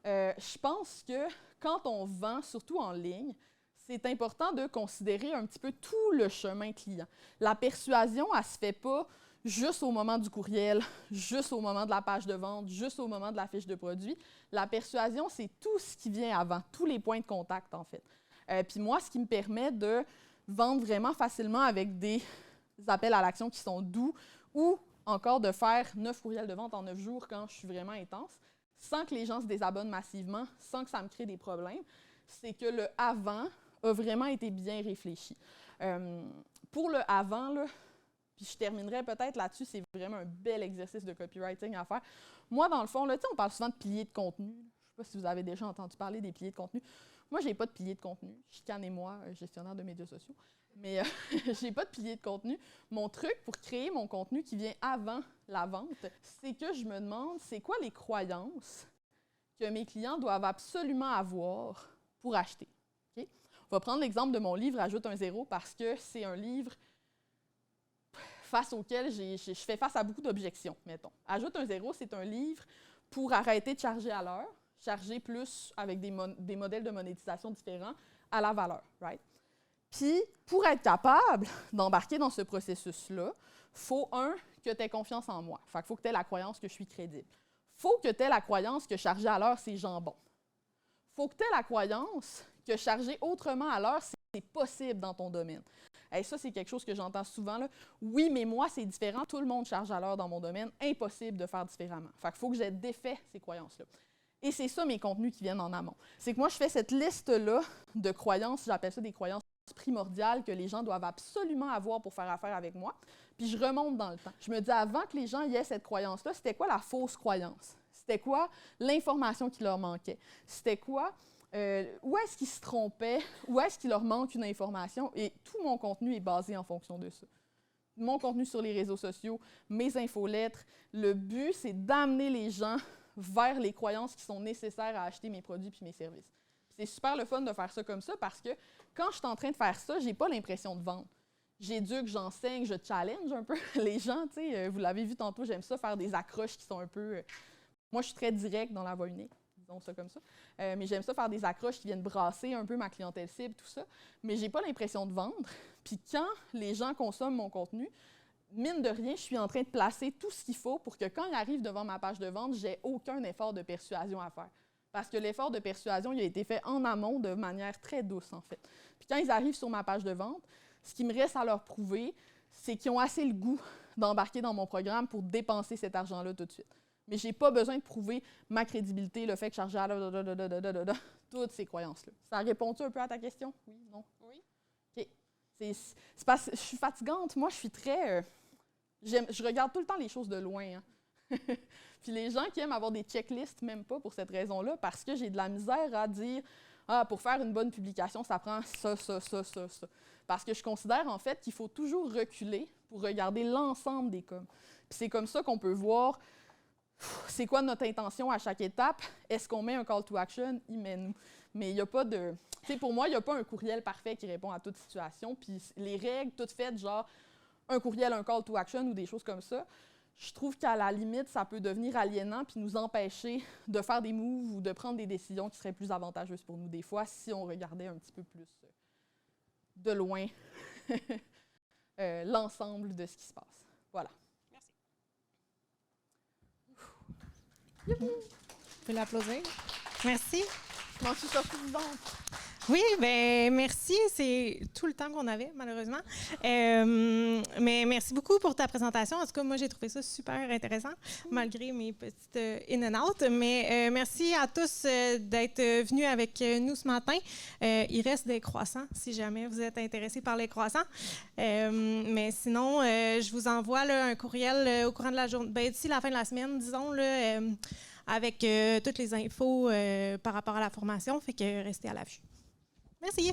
Je pense que quand on vend, surtout en ligne, c'est important de considérer un petit peu tout le chemin client. La persuasion, elle ne se fait pas juste au moment du courriel, juste au moment de la page de vente, juste au moment de la fiche de produit. La persuasion, c'est tout ce qui vient avant, tous les points de contact, en fait. Puis moi, ce qui me permet de vendre vraiment facilement avec des appels à l'action qui sont doux ou encore de faire 9 courriels de vente en 9 jours quand je suis vraiment intense, sans que les gens se désabonnent massivement, sans que ça me crée des problèmes, c'est que le « avant » a vraiment été bien réfléchi. Pour le « avant », là, puis je terminerai peut-être là-dessus, c'est vraiment un bel exercice de copywriting à faire. Moi, dans le fond, là, on parle souvent de piliers de contenu. Je ne sais pas si vous avez déjà entendu parler des piliers de contenu. Moi, je n'ai pas de pilier de contenu. Chicanez-moi, gestionnaire de médias sociaux. Mais je n'ai pas de pilier de contenu. Mon truc pour créer mon contenu qui vient avant la vente, c'est que je me demande, c'est quoi les croyances que mes clients doivent absolument avoir pour acheter. Okay? On va prendre l'exemple de mon livre « Ajoute un zéro » parce que c'est un livre face auquel je fais face à beaucoup d'objections, mettons. « Ajoute un zéro », c'est un livre pour arrêter de charger à l'heure, charger plus avec des modèles de monétisation différents à la valeur, right? Puis, pour être capable d'embarquer dans ce processus-là, il faut, que tu aies confiance en moi. Fait qu'il faut que tu aies la croyance que je suis crédible. Il faut que tu aies la croyance que charger à l'heure, c'est jambon. Il faut que tu aies la croyance que charger autrement à l'heure, c'est possible dans ton domaine. Et ça, c'est quelque chose que j'entends souvent, là. Oui, mais moi, c'est différent. Tout le monde charge à l'heure dans mon domaine. Impossible de faire différemment. Fait qu'il faut que j'ai défait ces croyances-là. Et c'est ça mes contenus qui viennent en amont. C'est que moi, je fais cette liste-là de croyances, j'appelle ça des croyances primordiale que les gens doivent absolument avoir pour faire affaire avec moi. Puis je remonte dans le temps. Je me dis, avant que les gens y aient cette croyance-là, c'était quoi la fausse croyance? C'était quoi l'information qui leur manquait? C'était quoi, où est-ce qu'ils se trompaient? Où est-ce qu'il leur manque une information? Et tout mon contenu est basé en fonction de ça. Mon contenu sur les réseaux sociaux, mes infolettres, le but, c'est d'amener les gens vers les croyances qui sont nécessaires à acheter mes produits puis mes services. C'est super le fun de faire ça comme ça parce que quand je suis en train de faire ça, je n'ai pas l'impression de vendre. J'éduque, j'enseigne, je challenge un peu les gens. Vous l'avez vu tantôt, j'aime ça faire des accroches qui sont un peu... moi, je suis très directe dans la voix unique, disons ça comme ça. Mais j'aime ça faire des accroches qui viennent brasser un peu ma clientèle cible, tout ça. Mais je n'ai pas l'impression de vendre. Puis quand les gens consomment mon contenu, mine de rien, je suis en train de placer tout ce qu'il faut pour que quand ils arrivent devant ma page de vente, j'ai aucun effort de persuasion à faire. Parce que l'effort de persuasion, il a été fait en amont de manière très douce, en fait. Puis quand ils arrivent sur ma page de vente, ce qui me reste à leur prouver, c'est qu'ils ont assez le goût d'embarquer dans mon programme pour dépenser cet argent-là tout de suite. Mais je n'ai pas besoin de prouver ma crédibilité, le fait que je charge toutes ces croyances-là. Ça répond-tu un peu à ta question? Oui, non? Oui. OK. C'est parce que je suis fatigante. Moi, je suis très... je regarde tout le temps les choses de loin. Hein. Puis les gens qui aiment avoir des checklists, même pas pour cette raison-là, parce que j'ai de la misère à dire « Ah, pour faire une bonne publication, ça prend ça, ça, ça, ça, ça. » Parce que je considère en fait qu'il faut toujours reculer pour regarder l'ensemble des cas. Puis c'est comme ça qu'on peut voir c'est quoi notre intention à chaque étape. Est-ce qu'on met un call to action? Il met nous. Mais il n'y a pas de... Tu sais, pour moi, il n'y a pas un courriel parfait qui répond à toute situation. Puis les règles toutes faites, genre un courriel, un call to action ou des choses comme ça, je trouve qu'à la limite, ça peut devenir aliénant puis nous empêcher de faire des moves ou de prendre des décisions qui seraient plus avantageuses pour nous des fois si on regardait un petit peu plus de loin l'ensemble de ce qui se passe. Voilà. Merci. Vous pouvez l'applaudir. Merci. Je m'en suis sortie vivante. Oui, bien, merci. C'est tout le temps qu'on avait, malheureusement. Mais merci beaucoup pour ta présentation. En tout cas, moi, j'ai trouvé ça super intéressant, malgré mes petites in and out. Mais merci à tous d'être venus avec nous ce matin. Il reste des croissants, si jamais vous êtes intéressés par les croissants. Mais sinon, je vous envoie là, un courriel au courant de la journée, d'ici la fin de la semaine, disons, là, avec toutes les infos par rapport à la formation. Fait que restez à l'affût. Merci.